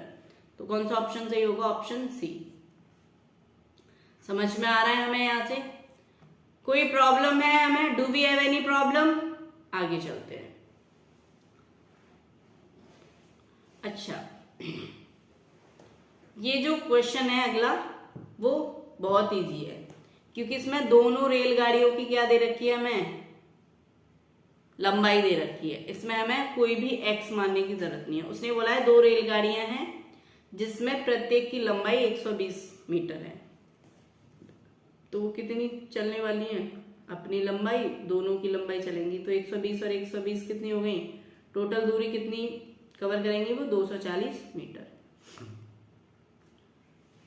तो कौन सा ऑप्शन सही होगा? Option C. समझ में आ रहा है हमें यहां से? कोई प्रॉब्लम है हमें? Do we have any problem? आगे चलते हैं। अच्छा, ये जो क्वेश्चन है अगला वो बहुत इजी है, क्योंकि इसमें दोनों रेलगाड़ियों की क्या दे रखी है? हमें लंबाई दे रखी है। इसमें हमें कोई भी x मानने की जरूरत नहीं है। उसने बोला है 2 रेलगाड़ियां हैं जिसमें प्रत्येक की लंबाई 120 मीटर है। तो वो कितनी चलने वाली है? अपनी लंबाई, दोनों की लंबाई चलेंगी, तो 120 और 120 कितनी हो गई? टोटल दूरी कितनी कवर करेंगे? वो 240 मीटर।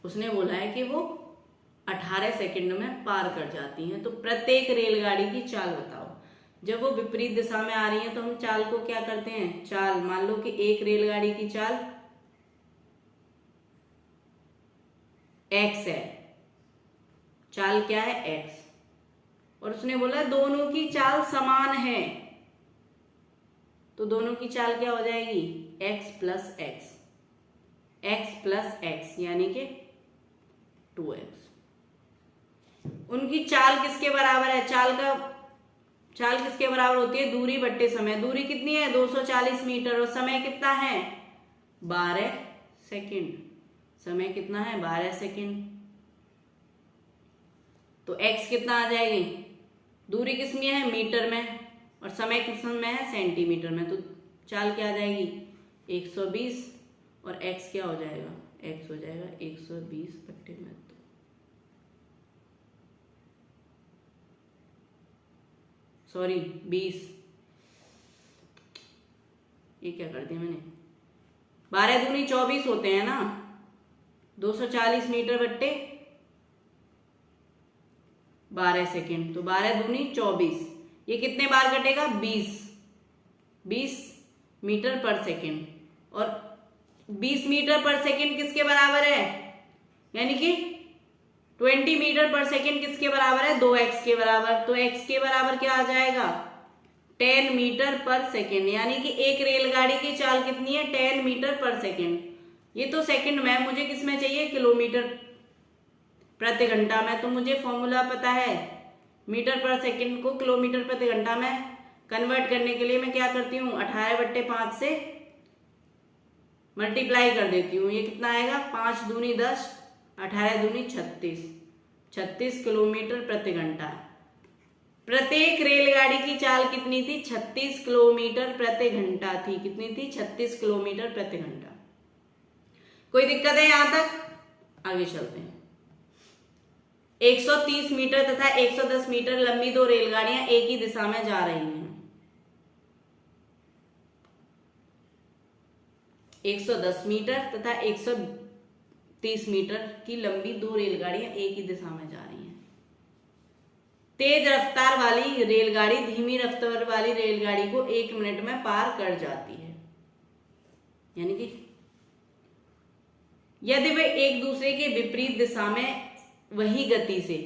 उसने बोला है कि वो 18 सेकंड में पार कर जाती हैं। तो प्रत्येक रेलगाड़ी की चाल बताओ। जब वो विपरीत दिशा में आ रही है तो हम चाल को क्या करते हैं? चाल, मान लो कि एक रेलगाड़ी की चाल x है, चाल क्या है? x। और उसने बोला दोनों की चाल समान है, तो दोनों की चाल क्या हो जाएगी, x plus x, x plus x यानी कि 2x। उनकी चाल किसके बराबर है, चाल किसके बराबर होती है, दूरी बट्टे समय। दूरी कितनी है 240 मीटर और समय कितना है 12 सेकंड। समय कितना है 12 सेकंड। तो x कितना आ जाएगी, दूरी किस में है मीटर में और समय किस में है सेंटीमीटर में, तो चाल क्या आ जाएगी 120 और x क्या हो जाएगा, x हो जाएगा 120 बट्टे में 2। सॉरी 20, ये क्या कर दिया मैंने, 12 दूनी 24 होते हैं ना, 240 मीटर बट्टे 12 सेकेंड, तो 12 दूनी 24, ये कितने बार कटेगा 20 मीटर पर सेकेंड। और 20 मीटर पर सेकेंड किसके बराबर है, यानी कि 20 मीटर पर सेकेंड किसके बराबर है 2x के बराबर। तो x के बराबर क्या आ जाएगा 10 मीटर पर सेकेंड, यानी कि एक रेलगाड़ी की चाल कितनी है 10 मीटर पर सेकेंड। ये तो सेकेंड में, मुझे किस में चाहिए किलोमीटर प्रति घंटा में। तो मुझे फॉर्मूला पता है, मीटर पर सेकेंड को किलोमीटर प्रति घंटा में कन्वर्ट करने के लिए मैं क्या करती हूँ 18/5 से मल्टीप्लाई कर देती हूँ। ये कितना आएगा 5 दूनी 10, 18 दूनी 36 किलोमीटर प्रति घंटा। प्रत्येक रेलगाड़ी की चाल कितनी थी 36 किलोमीटर प्रति घंटा थी। कितनी थी 36 किलोमीटर प्रति घंटा। कोई दिक्कत है यहां तक, आगे चलते हैं। 130 मीटर तथा 110 मीटर लंबी दो रेलगाड़ियां एक ही दिशा में जा रही हैं। 110 मीटर तथा 130 मीटर की लंबी दो रेलगाड़ियां एक ही दिशा में जा रही हैं। तेज रफ्तार वाली रेलगाड़ी धीमी रफ्तार वाली रेलगाड़ी को 1 मिनट में पार कर जाती है। यानी कि यदि वे एक दूसरे के विपरीत दिशा में वही गति से,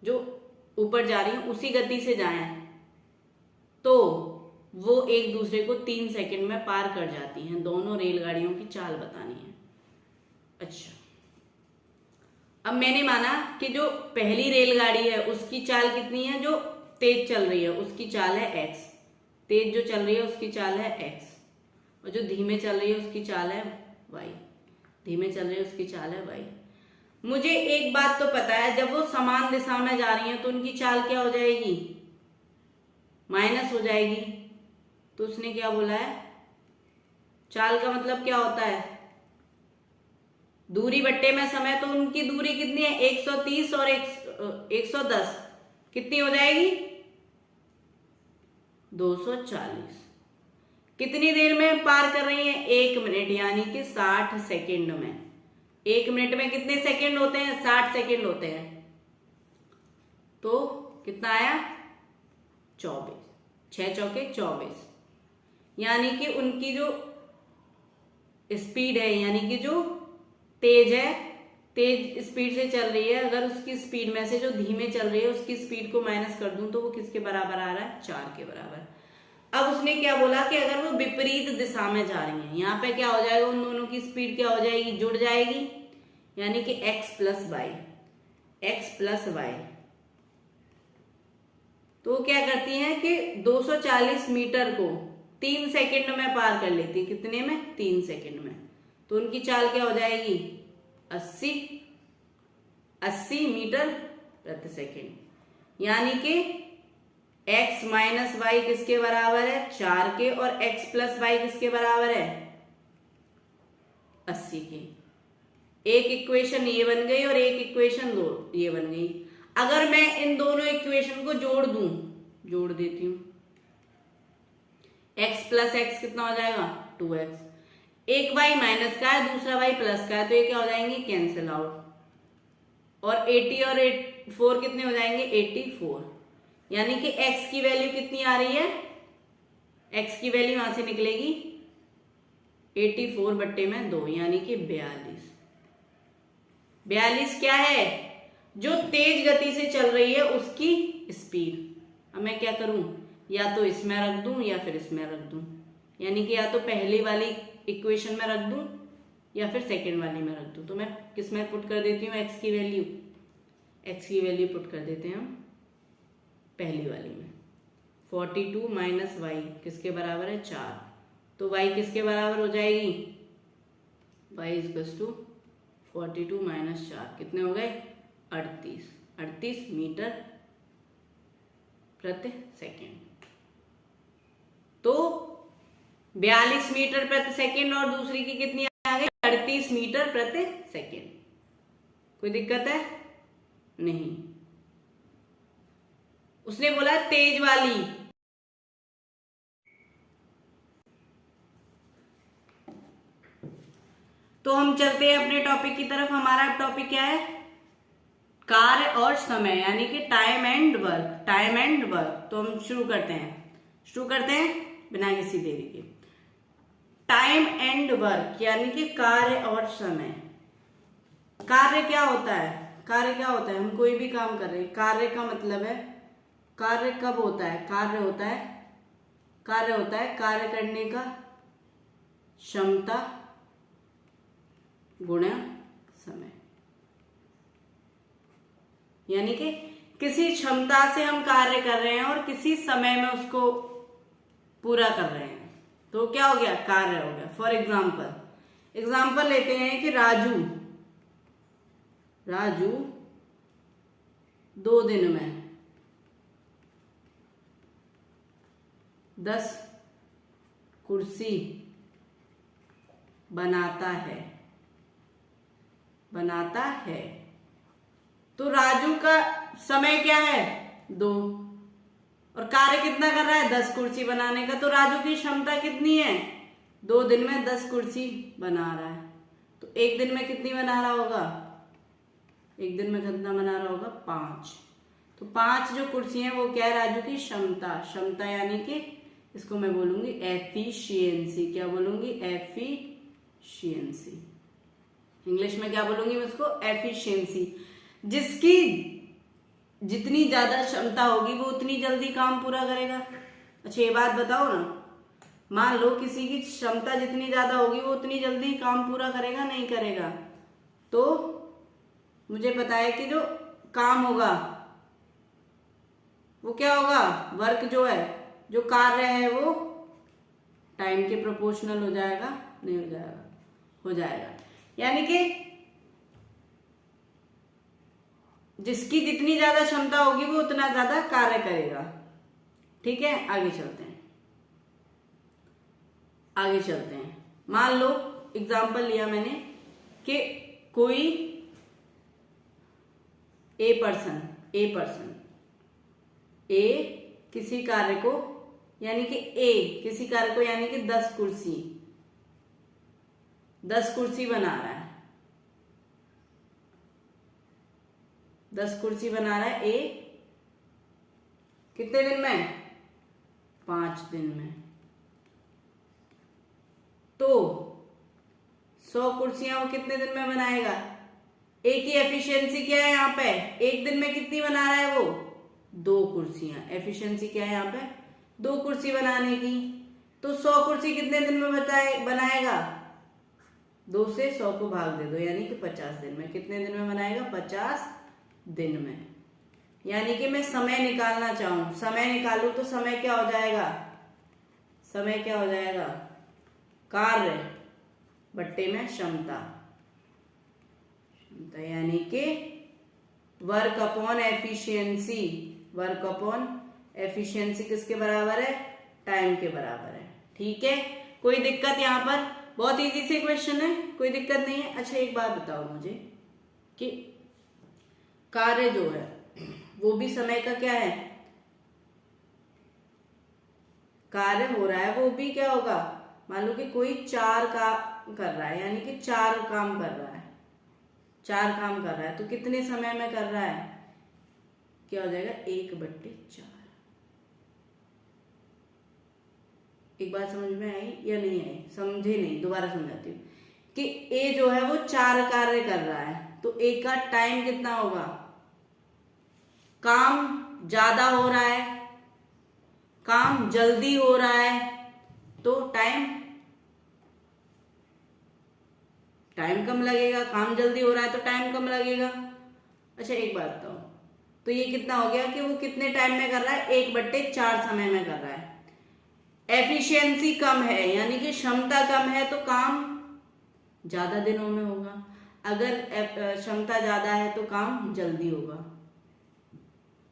जो ऊपर जा रही है उसी गति से जाएं, तो वो एक दूसरे को 3 सेकंड में पार कर जाती हैं। दोनों रेलगाड़ियों की चाल बतानी है। अच्छा, अब मैंने माना कि जो पहली रेलगाड़ी है उसकी चाल कितनी है, जो तेज चल रही है उसकी चाल है x, तेज जो चल रही है उसकी चाल है x, और जो धीमे चल रही है उसकी चाल है y, धीमे चल रही है उसकी चाल है y। मुझे एक बात तो पता है, जब वो समान दिशा में जा रही हैं तो उनकी चाल क्या हो जाएगी, माइनस हो जाएगी। तो उसने क्या बोला है, चाल का मतलब क्या होता है दूरी बट्टे में समय। तो उनकी दूरी कितनी है 130 और 110 कितनी हो जाएगी 240। कितनी देर में पार कर रही है 1 मिनट, यानी कि 60 सेकेंड में। 1 मिनट में कितने सेकेंड होते हैं 60 सेकेंड होते हैं। तो कितना आया 24, 6 चौके 24, यानी कि उनकी जो स्पीड है, यानी कि जो तेज है, तेज स्पीड से चल रही है, अगर उसकी स्पीड में से जो धीमे चल रही है उसकी स्पीड को माइनस कर दूं तो वो किसके बराबर आ रहा है 4 के बराबर। अब उसने क्या बोला कि अगर वो विपरीत दिशा में जा रही हैं, यहाँ पे क्या हो जाएगा उन दोनों की स्पीड क्या हो जाएगी जुड़ जाएगी, यानी कि x प्लस वाई। तो क्या करती हैं कि 240 मीटर को 3 सेकंड में पार कर लेती है। कितने में 3 सेकंड में। तो उनकी चाल क्या हो जाएगी 80 मीटर प्रति सेकंड, यानी कि x माइनस वाई किसके बराबर है 4 के, और x प्लस वाई किसके बराबर है 80 के। एक इक्वेशन ये बन गई और एक इक्वेशन दो ये बन गई। अगर मैं इन दोनों इक्वेशन को जोड़ देती हूं, x प्लस एक्स कितना हो जाएगा 2x, एक y माइनस का है दूसरा y प्लस का है, तो ये क्या हो जाएंगे कैंसिल आउट, और 80 और 4 कितने हो जाएंगे 84, यानी कि x की वैल्यू कितनी आ रही है, x की वैल्यू यहां से निकलेगी 84 बट्टे में 2, यानी कि 42 क्या है जो तेज गति से चल रही है उसकी स्पीड। अब मैं क्या करूं या तो इसमें रख दूं या फिर इसमें रख दूं, यानी कि या तो पहली वाली इक्वेशन में रख दूं या फिर सेकेंड वाली में रख दूं। तो मैं किस में पुट कर देती हूँ एक्स की वैल्यू, एक्स की वैल्यू पुट कर देते हैं हम पहली वाली में। 42 माइनस वाई किसके बराबर है 4, तो वाई किसके बराबर हो जाएगी, वाई इक्वल्स टू 42 माइनस 4 कितने हो गए 38 मीटर प्रति सेकेंड। तो 42 मीटर प्रति सेकेंड और दूसरी की कितनी आ गई 38 मीटर प्रति सेकेंड। कोई दिक्कत है नहीं। उसने बोला तेज वाली, तो हम चलते हैं अपने टॉपिक की तरफ। हमारा टॉपिक क्या है, कार्य और समय, यानी कि time and work, time and work. तो हम शुरू करते हैं बिना किसी देरी के। टाइम एंड वर्क यानी कि कार्य और समय। कार्य क्या होता है, कार्य क्या होता है, हम कोई भी काम कर रहे हैं, कार्य का मतलब है, कार्य कब होता है, कार्य होता है कार्य करने का क्षमता गुणा समय, यानी कि किसी क्षमता से हम कार्य कर रहे हैं और किसी समय में उसको पूरा कर रहे हैं, तो क्या हो गया कार्य हो गया। फॉर एग्जाम्पल लेते हैं कि राजू 2 दिन में 10 कुर्सी बनाता है। तो राजू का समय क्या है 2, और कार्य कितना कर रहा है 10 कुर्सी बनाने का। तो राजू की क्षमता कितनी है 2 दिन में 10 कुर्सी बना रहा है। तो एक दिन में कितनी बना रहा होगा, एक दिन में कितना बना रहा होगा 5। तो 5 जो कुर्सी हैं वो क्या है राजू की क्षमता, यानी कि इसको मैं बोलूंगी एफिशिएंसी। क्या बोलूंगी एफिशिएंसी, इंग्लिश में क्या बोलूंगी मैं उसको एफिशिएंसी। जिसकी जितनी ज्यादा क्षमता होगी वो उतनी जल्दी काम पूरा करेगा। अच्छा ये बात बताओ ना, मान लो किसी की क्षमता जितनी ज्यादा होगी वो उतनी जल्दी काम पूरा करेगा नहीं करेगा। तो मुझे पता है कि जो काम होगा वो क्या होगा, वर्क जो है, जो कार्य है वो टाइम के प्रोपोर्शनल हो जाएगा, नहीं हो जाएगा, हो जाएगा। यानी कि जिसकी जितनी ज्यादा क्षमता होगी वो उतना ज्यादा कार्य करेगा। ठीक है, आगे चलते हैं। मान लो एग्जाम्पल लिया मैंने कि कोई ए पर्सन किसी कार्य को यानी कि किसी कार्य को यानी कि 10 कुर्सी बना रहा है, 10 कुर्सी बना रहा है ए, कितने दिन में 5 दिन में। तो 100 कुर्सियां वो कितने दिन में बनाएगा। ए की एफिशिएंसी क्या है यहाँ पे, एक दिन में कितनी बना रहा है वो 2 कुर्सियां। एफिशिएंसी क्या है यहाँ पे 2 कुर्सी बनाने की। तो 100 कुर्सी कितने दिन में बनाएगा, 2 से 100 को भाग दे दो, यानी कि 50 दिन में। कितने दिन में बनाएगा 50 दिन में। यानी कि मैं समय निकालना चाहूं, समय निकालूं तो समय क्या हो जाएगा, कार्य बट्टे में क्षमता, यानी कि वर्क अपॉन एफिशिएंसी किसके बराबर है, टाइम के बराबर है। ठीक है, कोई दिक्कत यहाँ पर, बहुत इजी से क्वेश्चन है, कोई दिक्कत नहीं है। अच्छा एक बात बताओ मुझे कि कार्य जो है वो भी समय का क्या है, कार्य हो रहा है वो भी क्या होगा, मान लो कि कोई 4 काम कर रहा है, यानी कि 4 काम कर रहा है, तो कितने समय में कर रहा है, क्या हो जाएगा 1/4। एक बात समझ में आई या नहीं आई, समझे नहीं, दोबारा समझाती हूँ कि ए जो है वो 4 कार्य कर रहा है, तो ए का टाइम कितना होगा, काम ज्यादा हो रहा है, काम जल्दी हो रहा है तो टाइम कम लगेगा। काम जल्दी हो रहा है तो टाइम कम लगेगा। अच्छा एक बात बताओ, तो ये कितना हो गया कि वो कितने टाइम में कर रहा है, 1/4 समय में कर रहा है। एफिशिएंसी कम है यानी कि क्षमता कम है तो काम ज्यादा दिनों में होगा। अगर क्षमता ज्यादा है तो काम जल्दी होगा।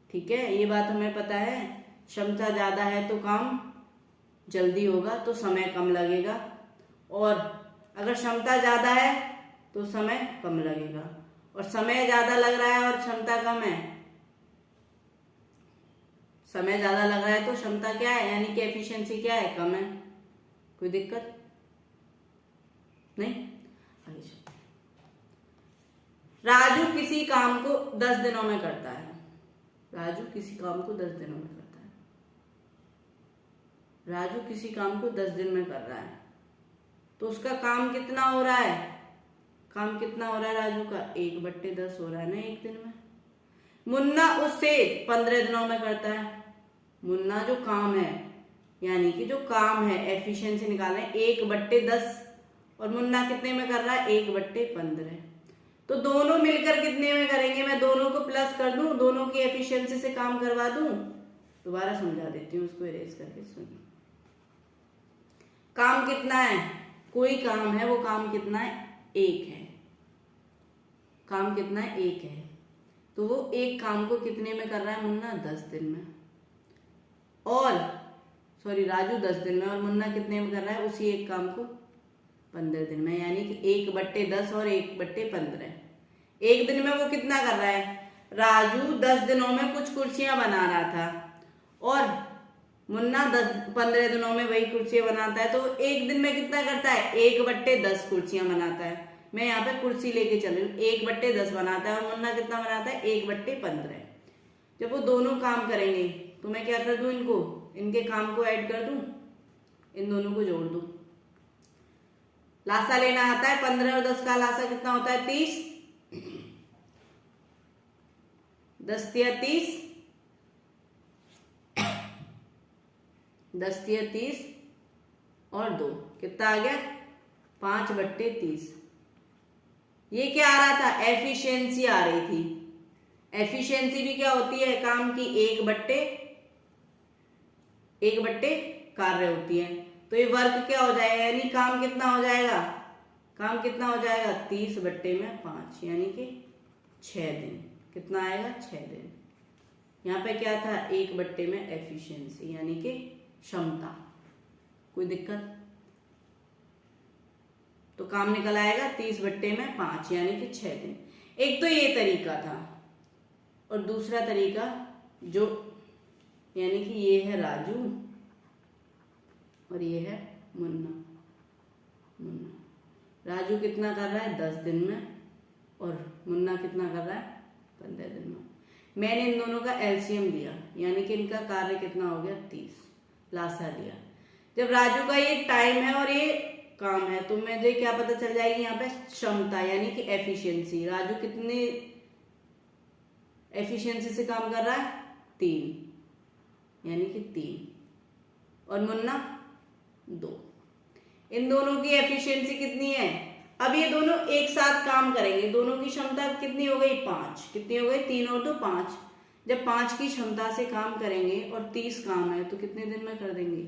ठीक है, ये बात हमें पता है। क्षमता ज्यादा है तो काम जल्दी होगा तो समय कम लगेगा, और अगर क्षमता ज्यादा है तो समय कम लगेगा। और समय ज्यादा लग रहा है और क्षमता कम है, समय ज्यादा लग रहा है तो क्षमता क्या है, यानी कि एफिशिएंसी क्या है, कम है। कोई दिक्कत नहीं। आगे चलते हैं। राजू किसी काम को 10 दिनों में करता है। राजू किसी काम को 10 दिनों में करता है। राजू किसी काम को 10 दिन में कर रहा है तो उसका काम कितना हो रहा है, काम कितना हो रहा है राजू का, 1/10 हो रहा है ना एक दिन में। मुन्ना उससे 15 दिनों में करता है। मुन्ना जो काम है, यानी कि जो काम है एफिशिएंसी निकालना है 1/10, और मुन्ना कितने में कर रहा है, 1/15। तो दोनों मिलकर कितने में करेंगे, मैं दोनों को प्लस कर दूं, दोनों की एफिशिएंसी से काम करवा दूं। दोबारा समझा देती हूँ उसको इरेज करके, सुनिए। काम कितना है, कोई काम है, वो काम कितना है, 1 है। काम कितना है, 1 है। तो वो एक काम को कितने में कर रहा है मुन्ना, 10 दिन में। और सॉरी, राजू 10 दिन में, और मुन्ना कितने में कर रहा है उसी एक काम को, 15 दिन में। यानी कि 1/10 और 1/15। एक दिन में वो कितना कर रहा है, राजू 10 दिनों में कुछ कुर्सियां बना रहा था, और मुन्ना 15 दिनों में वही कुर्सियां बनाता है। तो एक दिन में कितना करता है, 1/10 कुर्सियां बनाता है। मैं यहाँ पे कुर्सी लेके चल रही हूँ, 1/10 बनाता है, और मुन्ना कितना बनाता है, 1/15। जब वो दोनों काम करेंगे तो मैं क्या कर दूं, इनको, इनके काम को ऐड कर दूं, इन दोनों को जोड़ दूं। लासा लेना आता है, 15 और 10 का लासा कितना होता है, 30। 10 तिया 30, 10 तिया 30 और 2 कितना आ गया, 5/30। ये क्या आ रहा था, एफिशिएंसी आ रही थी। एफिशिएंसी भी क्या होती है, काम की 1/1 कार्य होती है। तो ये वर्क क्या हो जाएगा, यानी काम कितना हो जाएगा, काम कितना हो जाएगा, 30/5, यानी कि 6 दिन। कितना आएगा, 6 दिन। यहाँ पे क्या था, 1/में एफिशिएंसी यानी कि क्षमता। कोई दिक्कत, तो काम निकल आएगा 30/5 यानी कि 6 दिन। एक तो ये तरीका था, और दूसरा तरीका जो, यानी कि ये है राजू और ये है मुन्ना। राजू कितना कर रहा है, 10 दिन में, और मुन्ना कितना कर रहा है, 15 दिन में। मैंने इन दोनों का एलसीएम दिया, यानी कि इनका कार्य कितना हो गया, 30। लासा लिया। जब राजू का ये टाइम है और ये काम है, तो मुझे क्या पता चल जाएगी यहाँ पे, क्षमता यानी कि एफिशिएंसी। राजू कितने एफिशिएंसी से काम कर रहा है, 3, यानी कि 3, और मुन्ना 2। इन दोनों की एफिशिएंसी कितनी है, अब ये दोनों एक साथ काम करेंगे, दोनों की क्षमता कितनी हो गई, 5। कितनी हो गई, 3 और 2 5। जब 5 की क्षमता से काम करेंगे और 30 काम है तो कितने दिन में कर देंगे,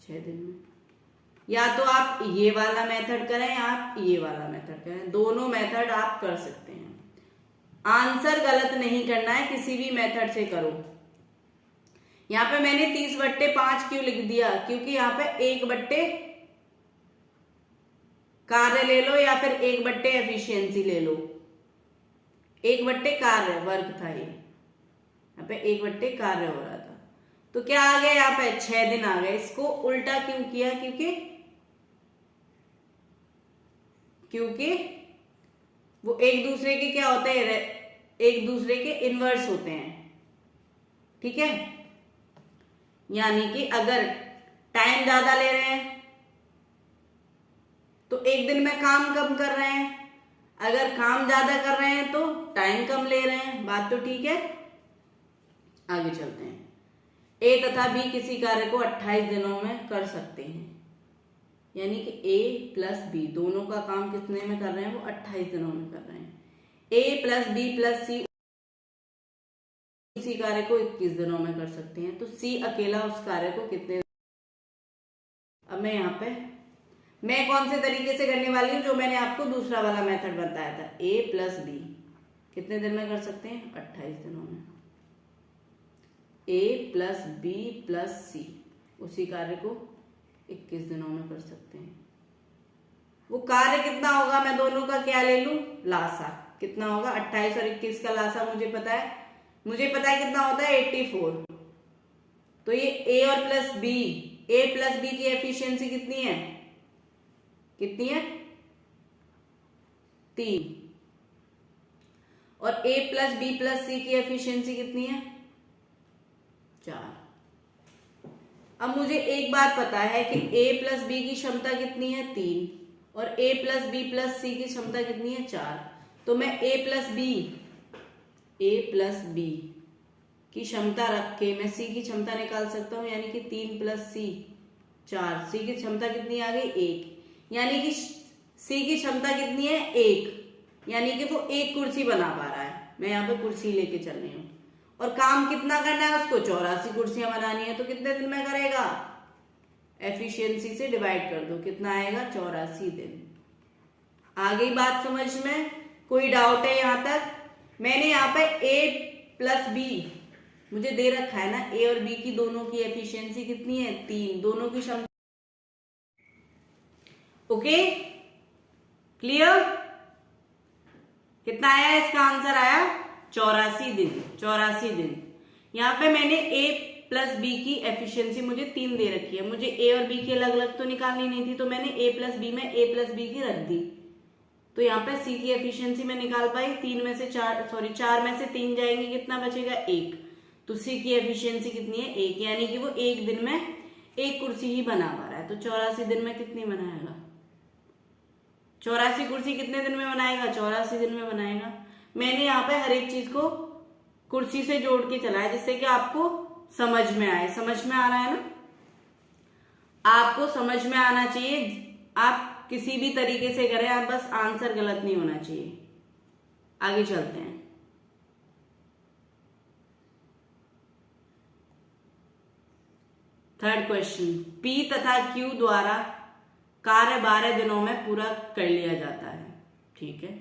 6 दिन में। या तो आप ये वाला मेथड करें या आप ये वाला मेथड करें, दोनों मेथड आप कर सकते हैं। आंसर गलत नहीं करना है, किसी भी मेथड से करो। यहाँ पे मैंने 30/5 क्यों लिख दिया, क्योंकि यहाँ पे 1/, कार्य ले लो या फिर 1/, एफिशिएंसी ले लो। 1/, कार्य, वर्क था ये, यहाँ पे 1/, कार्य हो रहा था। तो क्या आ गया यहाँ पे, 6 दिन आ गए। इसको उल्टा क्यों किया, क्योंकि वो एक दूसरे के क्या होते हैं, एक दूसरे के इनवर्स होते हैं। ठीक है, यानी कि अगर टाइम ज्यादा ले रहे हैं तो एक दिन में काम कम कर रहे हैं, अगर काम ज्यादा कर रहे हैं तो टाइम कम ले रहे हैं। बात तो ठीक है, आगे चलते हैं। ए तथा बी किसी कार्य को 28 दिनों में कर सकते हैं, यानी कि ए प्लस बी दोनों का काम कितने में कर रहे हैं, वो 28 दिनों में कर रहे हैं। ए प्लस बी प्लस सी इसी कार्य को 21 दिनों में कर सकते हैं, तो सी अकेला उस कार्य को कितने। अब मैं यहाँ पे मैं कौन से तरीके से करने वाली हूँ, जो मैंने आपको दूसरा वाला मेथड बताया था, ए प्लस बी कितने दिन में कर सकते हैं, 28 दिनों में। ए प्लस बी प्लस सी उसी कार्य को 21 दिनों में कर सकते हैं। वो कार्य कितना होगा, मैं दोनों का क्या ले लूं, लासा कितना होगा, 28 और 21 का लासा मुझे पता है कितना होता है, 84। तो ये ए और प्लस बी, ए प्लस बी की एफिशिएंसी कितनी है, 3, और ए प्लस बी प्लस सी की एफिशिएंसी कितनी है, 4। अब मुझे एक बात पता है कि ए प्लस बी की क्षमता कितनी है, 3, और ए प्लस बी प्लस सी की क्षमता कितनी है, 4। तो मैं ए प्लस बी की क्षमता रख के मैं सी की क्षमता निकाल सकता हूं, यानी कि 3 प्लस सी 4। सी की क्षमता कितनी आ गई, 1, यानी कि सी की क्षमता कितनी है, 1, यानी कि वो 1 कुर्सी बना पा रहा है। मैं यहाँ पे कुर्सी लेके चल रही हूँ, और काम कितना करना है उसको, 84 कुर्सियां बनानी है, तो कितने दिन में करेगा, एफिशिएंसी से डिवाइड कर दो, कितना आएगा, 84 दिन। आ गई बात समझ में, कोई डाउट है यहां तक। मैंने यहाँ पे ए प्लस बी मुझे दे रखा है ना, ए और बी की दोनों की एफिशिएंसी कितनी है, 3, दोनों की क्षमता। ओके क्लियर, कितना आया, इसका आंसर आया 84 दिन। यहाँ पे मैंने ए प्लस बी की एफिशिएंसी मुझे 3 दे रखी है, मुझे ए और बी की अलग अलग तो निकालनी नहीं थी, तो मैंने ए प्लस बी में ए प्लस बी की रख दी। तो यहाँ पे सी की एफिशिएंसी में निकाल पाई, 4 में से 3 जाएंगे, कितना बचेगा, 1। तो सी की एफिशिएंसी कितनी है, 1, यानी कि वो 1 दिन में 1 कुर्सी ही बना पा रहा है। तो 84 दिन में कितनी बनाएगा, 84 कुर्सी कितने दिन में बनाएगा, 84 दिन में बनाएगा। मैंने यहाँ पे हर एक चीज को कुर्सी से जोड़ के चलाया, जिससे कि आपको समझ में आए। समझ में आ रहा है ना, आपको समझ में आना चाहिए। आप किसी भी तरीके से करें, आप बस आंसर गलत नहीं होना चाहिए। आगे चलते हैं। थर्ड क्वेश्चन, पी तथा क्यू द्वारा कार्य 12 दिनों में पूरा कर लिया जाता है, ठीक है।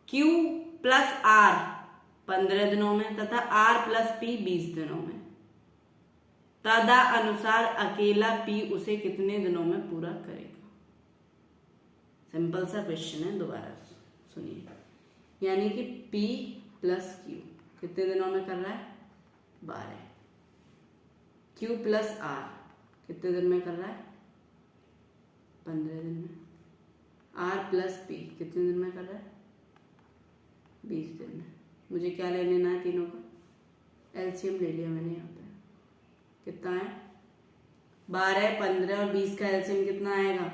क्यू प्लस आर 15 दिनों में तथा आर प्लस पी 20 दिनों में, तदा अनुसार अकेला पी उसे कितने दिनों में पूरा करेगा। सिंपल सा क्वेश्चन है, दोबारा सुनिए। यानी कि P प्लस क्यू कितने दिनों में कर रहा है, 12। Q प्लस R कितने दिन में कर रहा है, 15 दिन में। R प्लस P कितने दिन में कर रहा है, 20 दिन में। मुझे क्या ले लेना है, तीनों का एलसीएम ले लिया मैंने। यहाँ पे कितना है, 12, 15 और 20 का एलसीएम कितना आएगा,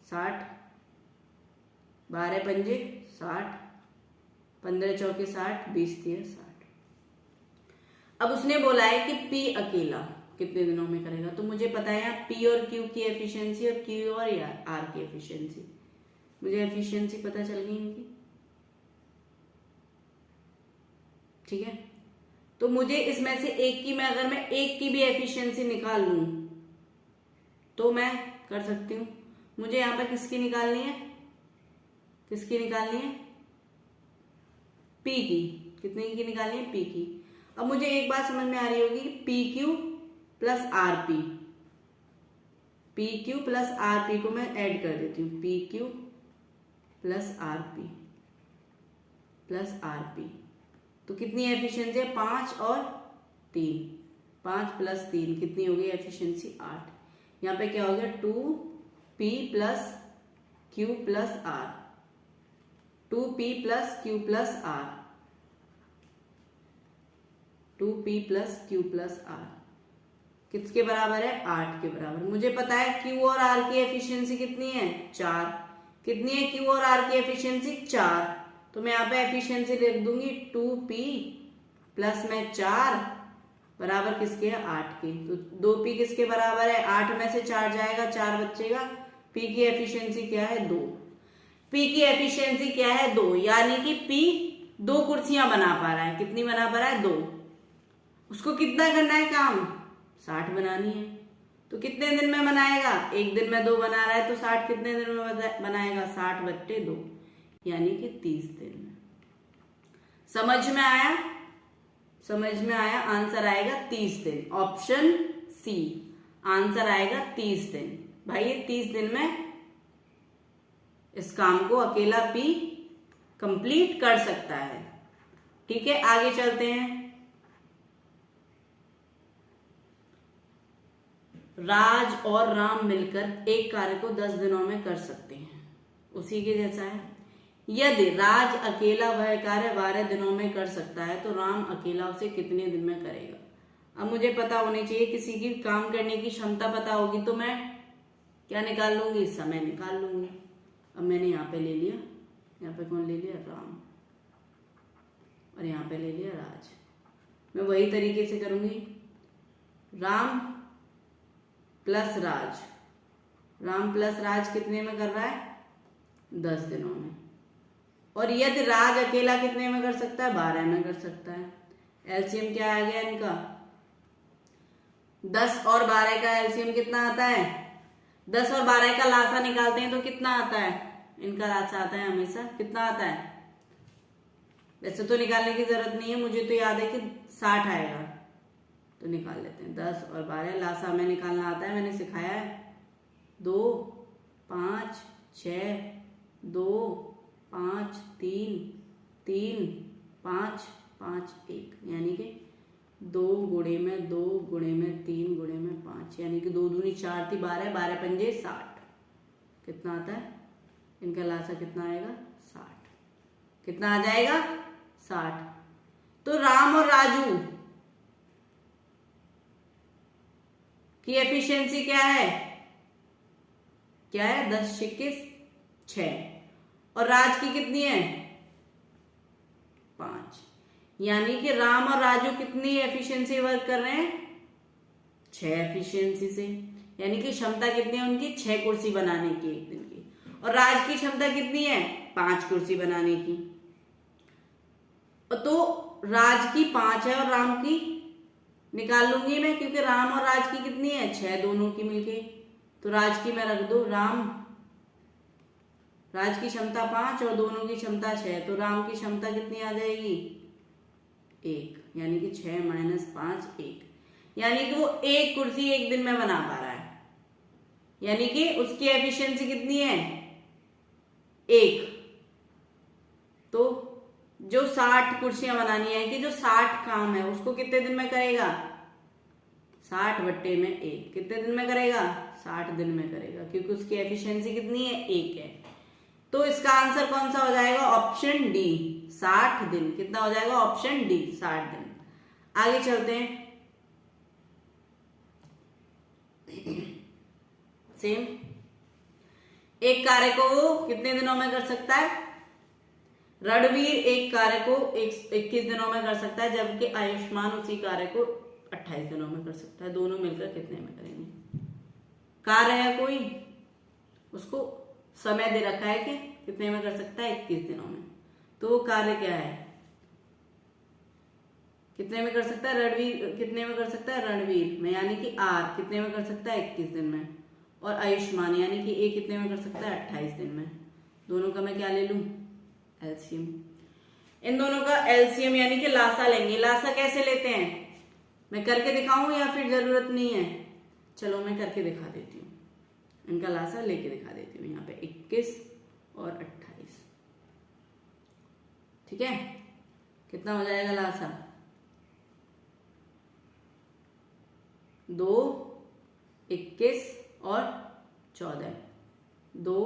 60। 12 पंजे 60, 15 चौके 60, 20 तिये 60। अब उसने बोला है कि P अकेला कितने दिनों में करेगा, तो मुझे पता है P और Q की एफिशिएंसी और Q और R की एफिशिएंसी। मुझे एफिशिएंसी पता चल गई इनकी, ठीक है। तो मुझे इसमें से एक की, अगर मैं एक की भी एफिशिएंसी निकाल लूं तो मैं कर सकती हूं। मुझे यहां पर किसकी निकालनी है, P की। कितने की निकालनी है, P की। अब मुझे एक बात समझ में आ रही होगी, PQ plus RP, PQ plus RP को मैं ऐड कर देती हूँ, PQ plus RP plus RP। तो कितनी एफिशिएंसी है, 5 और 3, 5 प्लस 3 कितनी हो गई एफिशिएंसी, 8। यहाँ पे क्या हो गया, 2P plus Q plus R, 2P plus Q plus R, 2P plus Q plus R किसके बराबर है, 8 के बराबर। मुझे पता है Q और R की एफिशिएंसी कितनी है, 4। कितनी है Q और R की एफिशिएंसी, 4। तो मैं यहाँ पे एफिशिएंसी लिख दूंगी 2P प्लस में 4 बराबर किसके है 8 के। तो 2p किसके बराबर है 8 में से 4 जाएगा 4 बचेगा। p की एफिशिएंसी क्या है 2। p की एफिशिएंसी क्या है 2, यानी कि p 2 कुर्सियां बना पा रहा है। कितनी बना पा रहा है 2। उसको कितना करना है काम 60 बनानी है। तो कितने दिन में बनाएगा, एक दिन में 2 बना रहा है तो 60 कितने दिन में बनाएगा 60/2, यानी कि 30 दिन में। समझ में आया, समझ में आया। आंसर आएगा 30 दिन, ऑप्शन सी आंसर आएगा 30 दिन। भाई ये 30 दिन में इस काम को अकेला पी कंप्लीट कर सकता है। ठीक है, आगे चलते हैं। राज और राम मिलकर एक कार्य को 10 दिनों में कर सकते हैं, उसी के जैसा है। यदि राज अकेला वह कार्य 12 दिनों में कर सकता है तो राम अकेला उसे कितने दिन में करेगा। अब मुझे पता होनी चाहिए, किसी की काम करने की क्षमता पता होगी तो मैं क्या निकाल लूंगी, समय निकाल लूंगी। अब मैंने यहाँ पे ले लिया, यहाँ पे कौन ले लिया राम, और यहाँ पे ले लिया राज। मैं वही तरीके से करूंगी, राम प्लस राज, राम प्लस राज कितने में कर रहा है 10 दिनों में। और यदि राज अकेला कितने में कर सकता है 12 में कर सकता है। एलसीएम क्या आ गया इनका 10 और 12 का एलसीएम कितना आता है, 10 और 12 का लासा निकालते हैं तो कितना आता है, इनका लासा आता है हमेशा कितना आता है। वैसे तो निकालने की जरूरत नहीं है, मुझे तो याद है कि 60 आएगा, तो निकाल लेते हैं। 10 और 12 लासा हमें निकालना आता है, मैंने सिखाया है। 2 5 6 2 5 3 3 5 5 1, यानी कि 2 गुणे में 2 गुणे में 3 गुणे में 5, यानी कि 2 दूनी 4 थी 12, 12 पंजे 60। कितना आता है इनका लासा, कितना आएगा 60। कितना आ जाएगा 60। तो राम और राजू की एफिशिएंसी क्या है, क्या है 10 6 6, और राज की कितनी है 5, यानी कि राम और राजू कितनी एफिशिएंसी वर्क कर रहे हैं 6 एफिशिएंसी से, यानी कि क्षमता कितनी है उनकी 6 कुर्सी बनाने की एक दिन की। और राज की क्षमता कितनी है 5 कुर्सी बनाने की। तो राज की 5 है और राम की निकाल लूंगी मैं, क्योंकि राम और राज की कितनी है 6 दोनों की मिलके। तो राज की मैं रख दो राम, राज की क्षमता 5 और दोनों की क्षमता 6, तो राम की क्षमता कितनी आ जाएगी 1, यानी कि 6 - 5 1, यानी कि वो 1 कुर्सी एक दिन में बना पा रहा है, यानी कि उसकी एफिशिएंसी कितनी है 1। तो जो 60 कुर्सियां बनानी है, कि जो 60 काम है उसको कितने दिन में करेगा 60/1, कितने दिन में करेगा 60 दिन में करेगा, क्योंकि उसकी एफिशिएंसी कितनी है 1 है। तो इसका आंसर कौन सा हो जाएगा ऑप्शन डी 60 दिन। कितना हो जाएगा ऑप्शन डी 60 दिन। आगे चलते हैं। सेम एक कार्य को कितने दिनों में कर सकता है, रणवीर एक कार्य को 21 दिनों में कर सकता है, जबकि आयुष्मान उसी कार्य को 28 दिनों में कर सकता है। दोनों मिलकर कितने में करेंगे। कार्य है कोई, उसको समय दे रखा है कि कितने में कर सकता है 21 दिनों में। तो वो कार्य क्या है, कितने में कर सकता है रणवीर, कितने में कर सकता है रणवीर में, यानी कि आर कितने में कर सकता है 21 दिन में, और आयुष्मान यानी कि ए कितने में कर सकता है 28 दिन में। दोनों का मैं क्या ले लूं एलसीएम। इन दोनों का एलसीएम यानी कि लासा लेंगे। लासा कैसे लेते हैं, मैं करके दिखाऊं या फिर जरूरत नहीं है, चलो मैं करके दिखा देती हूँ। इनका लासा लेके दिखा देती हूँ। यहाँ पे 21 और 28, ठीक है। कितना हो जाएगा लासा 2 21 और 14, 2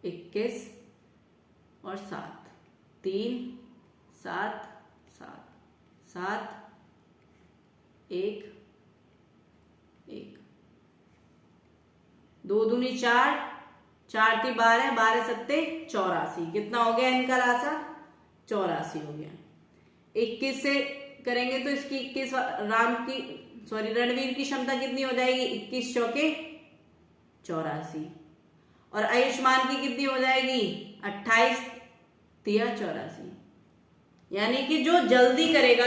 21 और 7, 3 7 7 7 1 1, 2 दूनी 4, 4 × 12, 12 × 7 84। कितना हो गया इनका लासा 84 हो गया। 21 से करेंगे तो इसकी 21 रणवीर की क्षमता कितनी हो जाएगी? 21 चौके 84। और आयुष्मान की कितनी हो जाएगी? 28 तिया 84। यानी कि जो जल्दी करेगा,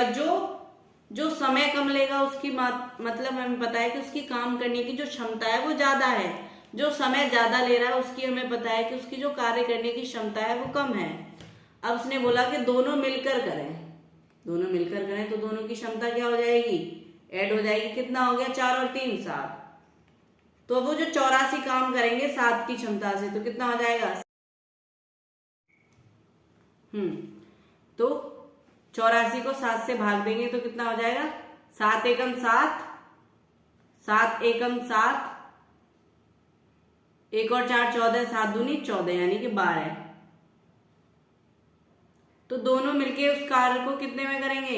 जो समय कम लेगा, उसकी मतलब हमें पता है कि उसकी काम करने की जो क्षमता है वो ज्यादा है। जो समय ज्यादा ले रहा है उसकी हमें पता है कि उसकी जो कार्य करने की क्षमता है वो कम है। अब उसने बोला कि दोनों मिलकर करें, दोनों मिलकर करें तो दोनों की क्षमता क्या हो जाएगी? ऐड हो जाएगी। कितना हो गया? 4 और 3 7। तो वो जो 84 काम करेंगे 7 की क्षमता से, तो कितना हो जाएगा? तो 84 को 7 से भाग देंगे तो कितना हो जाएगा? 7 एकम 7, 7 एकम 7, 1 और 4 14, 7 दूनी 14, यानी कि 12। तो दोनों मिलके उस कार्य को कितने में करेंगे?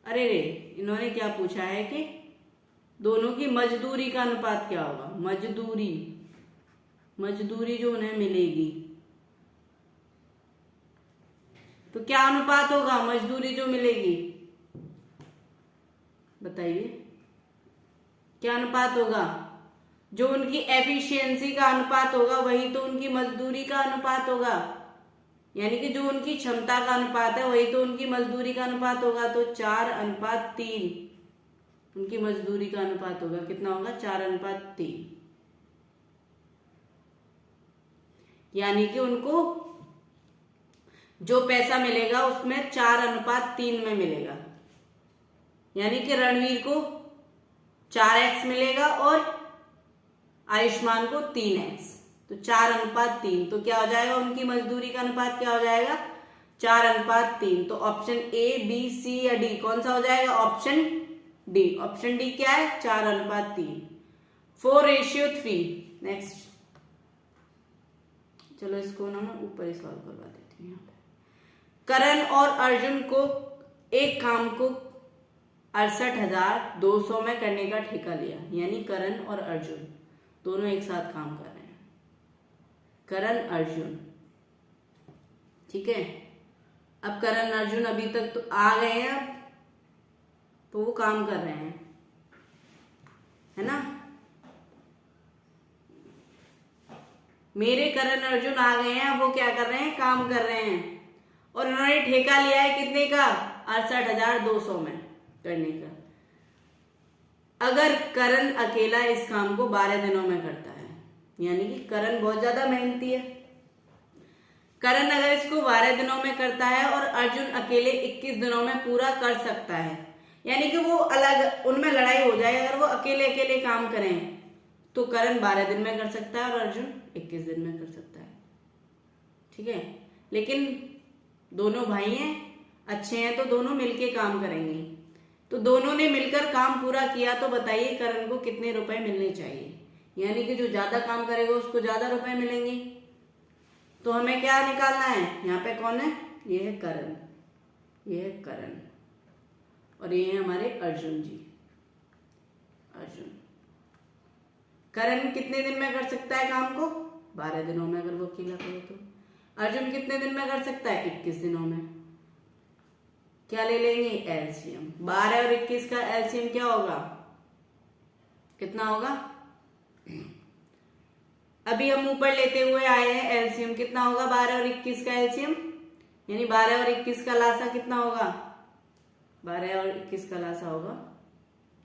अरे रे, इन्होंने क्या पूछा है कि दोनों की मजदूरी का अनुपात क्या होगा? मजदूरी जो उन्हें मिलेगी, तो क्या अनुपात होगा मजदूरी जो मिलेगी? बताइए क्या अनुपात होगा? जो उनकी एफिशिएंसी का अनुपात होगा वही तो उनकी मजदूरी का अनुपात होगा। यानी कि जो उनकी क्षमता का अनुपात है वही तो उनकी मजदूरी का अनुपात होगा। तो 4:3 उनकी मजदूरी का अनुपात होगा। कितना होगा? 4:3। यानी कि उनको जो पैसा मिलेगा उसमें 4:3 में मिलेगा। यानी कि रणवीर को 4x मिलेगा और आयुष्मान को 3x। तो 4:3। तो क्या हो जाएगा? उनकी मजदूरी का अनुपात क्या हो जाएगा? 4:3। तो ऑप्शन ए, बी, सी या डी कौन सा हो जाएगा? Option D. ऑप्शन डी क्या है? 4:3। 4:3। नेक्स्ट, चलो इसको ना मैं ऊपर ही सॉल्व करवा देती हूँ। यहाँ पे करण और अर्जुन को एक काम को 68,200 में करने का ठेका लिया। यानी करण और अर्जुन दोनों एक साथ काम कर रहे हैं। करण अर्जुन, ठीक है। अब करण अर्जुन अभी तक तो आ गए हैं, अब तो वो काम कर रहे हैं, है ना। मेरे करण अर्जुन आ गए हैं, अब वो क्या कर रहे हैं? काम कर रहे हैं। और उन्होंने ठेका लिया है कितने का? 68,200 में करने का। अगर करण अकेला इस काम को 12 दिनों में करता है, यानी कि करण बहुत ज्यादा मेहनती है। करण अगर इसको 12 दिनों में करता है और अर्जुन अकेले 21 दिनों में पूरा कर सकता है, यानी कि वो अलग, उनमें लड़ाई हो जाए, अगर वो अकेले अकेले काम करें तो करण 12 दिन में कर सकता है और अर्जुन 21 दिन में कर सकता है, ठीक है। लेकिन दोनों भाई हैं, अच्छे हैं, तो दोनों मिलके काम करेंगे। तो दोनों ने मिलकर काम पूरा किया, तो बताइए करण को कितने रुपए मिलने चाहिए? यानी कि जो ज्यादा काम करेगा उसको ज्यादा रुपए मिलेंगे। तो हमें क्या निकालना है? यहाँ पे कौन है? ये है करण, ये है करण और ये है हमारे अर्जुन जी। अर्जुन, करण कितने दिन में कर सकता है काम को? 12 दिनों में, अगर वो अकेला करे तो। अर्जुन कितने दिन में कर सकता है? 21 दिनों में। क्या ले लेंगे? एलसीएम। 12 और 21 का एलसीएम क्या होगा? कितना होगा? अभी हम ऊपर लेते हुए आए हैं एलसीएम। कितना होगा 12 और 21 का एलसीएम? यानी 12 और 21 का लासा कितना होगा? 12 और 21 का लासा होगा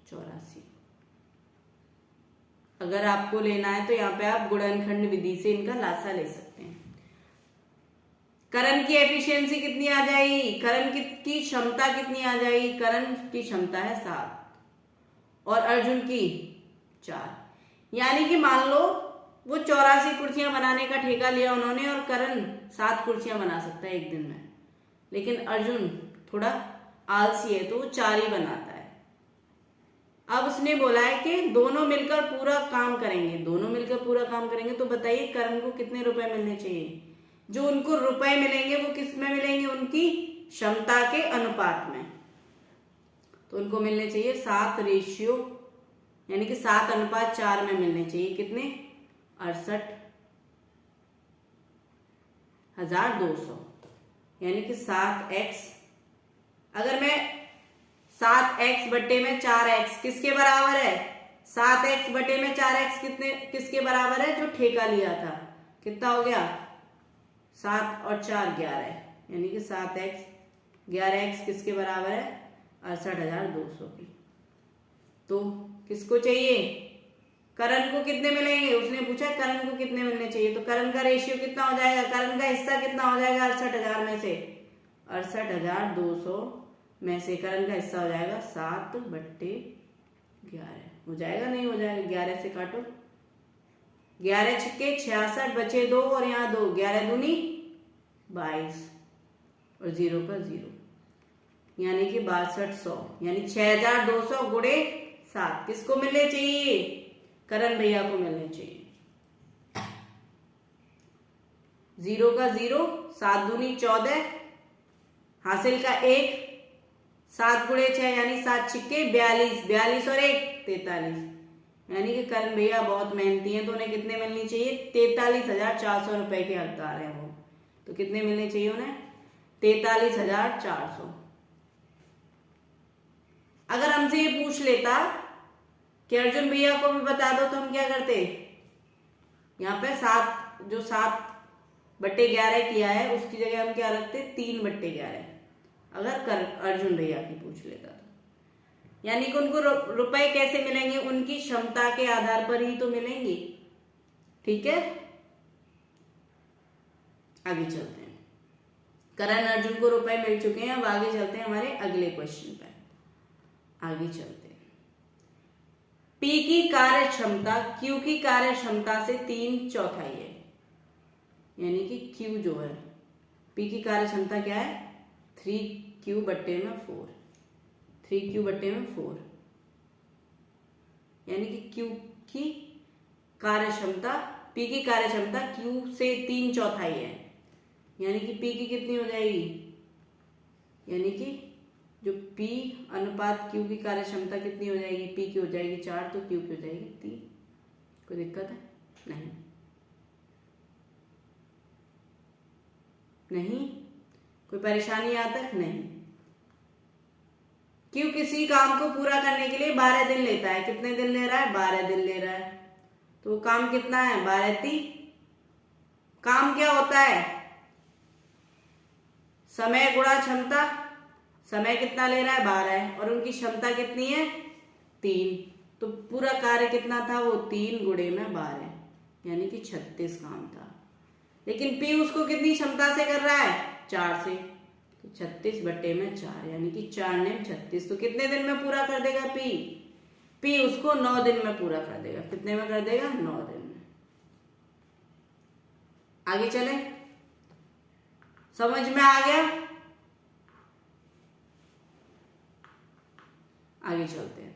84। अगर आपको लेना है तो यहाँ पे आप गुणनखंड विधि से इनका लासा ले सकते हैं। करण की एफिशिएंसी कितनी आ जाएगी? करण की क्षमता कितनी आ जाएगी? करण की क्षमता है 7 और अर्जुन की 4। यानी कि मान लो वो 84 कुर्सियां बनाने का ठेका लिया उन्होंने और करण 7 कुर्सियां बना सकता है एक दिन में, लेकिन अर्जुन थोड़ा आलसी है तो वो 4 ही बनाता है। अब उसने बोला है कि दोनों मिलकर पूरा काम करेंगे, दोनों मिलकर पूरा काम करेंगे, तो बताइए करण को कितने रुपए मिलने चाहिए? जो उनको रुपए मिलेंगे वो किस में मिलेंगे? उनकी क्षमता के अनुपात में। तो उनको मिलने चाहिए 7 रेशियो, यानी कि 7:4 में मिलने चाहिए। कितने? 68,200, यानी कि 7x अगर मैं 7x बट्टे में 4x किसके बराबर है, 7x बटे में 4x किसके बराबर है, जो ठेका लिया था, कितना हो गया 7 और 4 11, यानी कि 7x 11x किसके बराबर है 68,200 की। तो किसको चाहिए, करण को कितने मिलेंगे, उसने पूछा करण को कितने मिलने चाहिए, तो करण का रेशियो कितना हो जाएगा, करण का हिस्सा कितना हो जाएगा 68,000 में से, 68,200 में से करण का हिस्सा हो जाएगा 7/11 हो जाएगा, नहीं हो जाएगा, 11 से काटो, 11 छक्के 66 बचे 2 और यहाँ 2, 11 दूनी 22 और 0 का 0, यानी कि 6200, यानी 6200 गुणे 7 किसको मिलने चाहिए, करण भैया को मिलने चाहिए। 0 का 0, 7 दूनी 14, हासिल का 1, 7 गुणे 6 यानी 7 छिक्के 42, 42 और 1 43, यानी कि करण भैया बहुत मेहनती हैं, तो उन्हें कितने मिलनी चाहिए 43,400 रुपए के हकदार हैं वो, तो कितने मिलने चाहिए उन्हें 43,400। अगर हमसे ये पूछ लेता कि अर्जुन भैया को भी बता दो, तो हम क्या करते, यहाँ पे 7/11 किया है उसकी जगह हम क्या रखते 3/11, अगर अर्जुन भैया की पूछ लेता तो। यानी कि उनको रुपए कैसे मिलेंगे, उनकी क्षमता के आधार पर ही तो मिलेंगे, ठीक है। आगे चलते हैं, करण अर्जुन को रुपए मिल चुके हैं, अब आगे चलते हैं हमारे अगले क्वेश्चन पे। आगे चलते हैं, P की कार्य क्षमता Q की कार्य क्षमता से 3/4 है, यानी कि Q जो है P की कार्य क्षमता क्या है 3Q बट्टे में 4, 3Q बट्टे में 4, यानी कि Q की कार्य क्षमता P की कार्य क्षमता Q से 3/4 है, यानी कि P की कितनी हो जाएगी, यानी कि जो P अनुपात Q की कार्य क्षमता कितनी हो जाएगी, P की हो जाएगी 4 तो Q की हो जाएगी 3। कोई दिक्कत है, नहीं नहीं, कोई परेशानी यहाँ तक नहीं। Q किसी काम को पूरा करने के लिए 12 दिन लेता है, कितने दिन ले रहा है 12 दिन ले रहा है, तो काम कितना है 12 काम क्या होता है समय गुणा क्षमता, समय कितना ले रहा है 12 और उनकी क्षमता कितनी है 3, तो पूरा कार्य कितना था वो 3 गुणे में 12, यानी कि 36 काम था। लेकिन P उसको कितनी क्षमता से कर रहा है 4 से, तो 36 बट्टे में 4 यानी कि 4 ने 36, तो कितने दिन में पूरा कर देगा P उसको 9 दिन में पूरा कर देगा, कितने में कर देगा 9 दिन में। आगे चले, समझ में आ गया, आगे चलते हैं।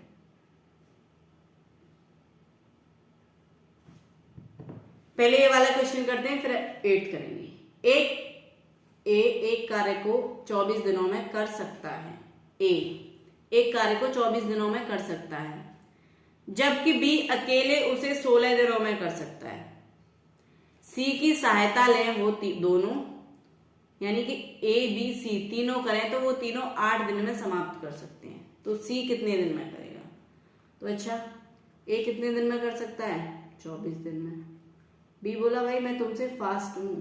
पहले ये वाला क्वेश्चन करते हैं, फिर 8 करेंगे। एक कार्य को 24 दिनों में कर सकता है, एक कार्य को 24 दिनों में कर सकता है, जबकि बी अकेले उसे 16 दिनों में कर सकता है। सी की सहायता लें वो दोनों, यानी कि ए बी सी तीनों करें तो वो तीनों 8 दिन में समाप्त कर सकते हैं, तो सी कितने दिन में करेगा, तो अच्छा ए कितने दिन में कर सकता है 24 दिन में। बी बोला भाई मैं तुमसे फास्ट हूं,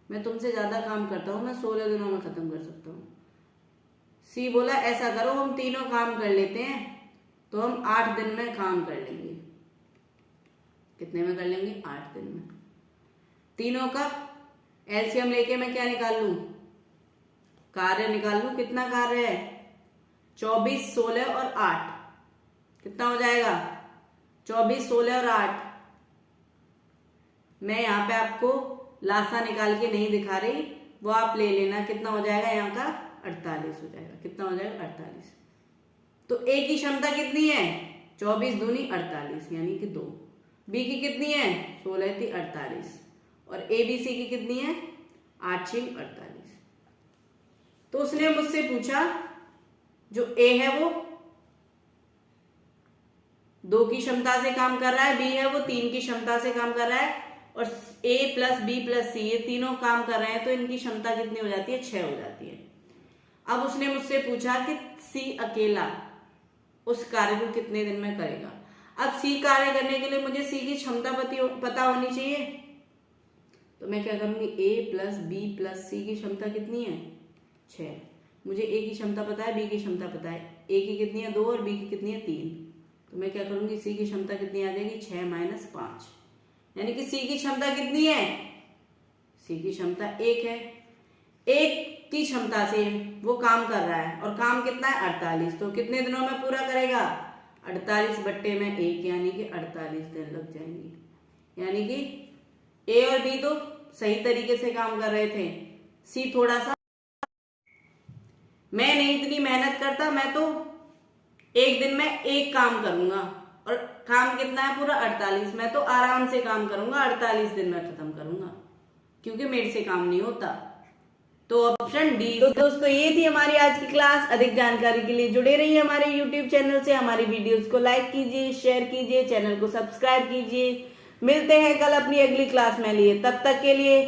मैं तुमसे ज्यादा काम करता हूं, मैं 16 दिनों में खत्म कर सकता हूं। सी बोला ऐसा करो हम तीनों काम कर लेते हैं, तो हम 8 दिन में काम कर लेंगे, कितने में कर लेंगे 8 दिन में। तीनों का एलसीएम लेके मैं क्या निकाल लूं, कार्य निकाल लूं, कितना कार्य है 24, 16 और 8, कितना हो जाएगा 24, 16 और 8। मैं यहाँ पे आपको लासा निकाल के नहीं दिखा रही, वो आप ले लेना, कितना हो जाएगा यहाँ का 48 हो जाएगा, कितना हो जाएगा 48। तो ए की क्षमता कितनी है 24 दूनी 48 यानी कि 2, बी की कितनी है 16 थी 48 और ए बी सी की कितनी है 8 6 48। तो उसने मुझसे पूछा जो ए है वो 2 की क्षमता से काम कर रहा है, बी है वो 3 की क्षमता से काम कर रहा है और A प्लस बी प्लस सी ये तीनों काम कर रहे हैं, तो इनकी क्षमता कितनी हो जाती है 6 हो जाती है। अब उसने मुझसे पूछा कि सी अकेला उस कार्य को कितने दिन में करेगा। अब सी कार्य करने के लिए मुझे सी की क्षमता पता होनी चाहिए। तो मैं क्या करूंगी, ए प्लस बी प्लस सी की क्षमता कितनी है, 6। मुझे ए की क्षमता पता है, बी की क्षमता पता है। ए की कितनी है, 2 और बी की कितनी है, 3। तो मैं क्या करूंगी, सी की क्षमता कितनी आ जाएगी, 6 माइनस 5, यानी कि सी की क्षमता कितनी है, सी की क्षमता 1 है। 1 की क्षमता से वो काम कर रहा है और काम कितना है, 48। तो कितने दिनों में पूरा करेगा, 48 बट्टे में 1, यानी कि 48 दिन लग जाएंगे। यानी कि ए और बी तो सही तरीके से काम कर रहे थे, सी थोड़ा सा, मैं नहीं इतनी मेहनत करता, मैं तो एक दिन में एक काम करूंगा और काम कितना है पूरा 48, मैं तो आराम से काम करूंगा, 48 दिन में खत्म करूंगा, क्योंकि मेरे से काम नहीं होता। तो ऑप्शन डी। तो दोस्तों ये थी हमारी आज की क्लास। अधिक जानकारी के लिए जुड़े रहिए हमारे YouTube चैनल से। हमारी वीडियोस को लाइक कीजिए, शेयर कीजिए, चैनल को सब्सक्राइब कीजिए। मिलते हैं कल अपनी अगली क्लास में लिए, तब तक के लिए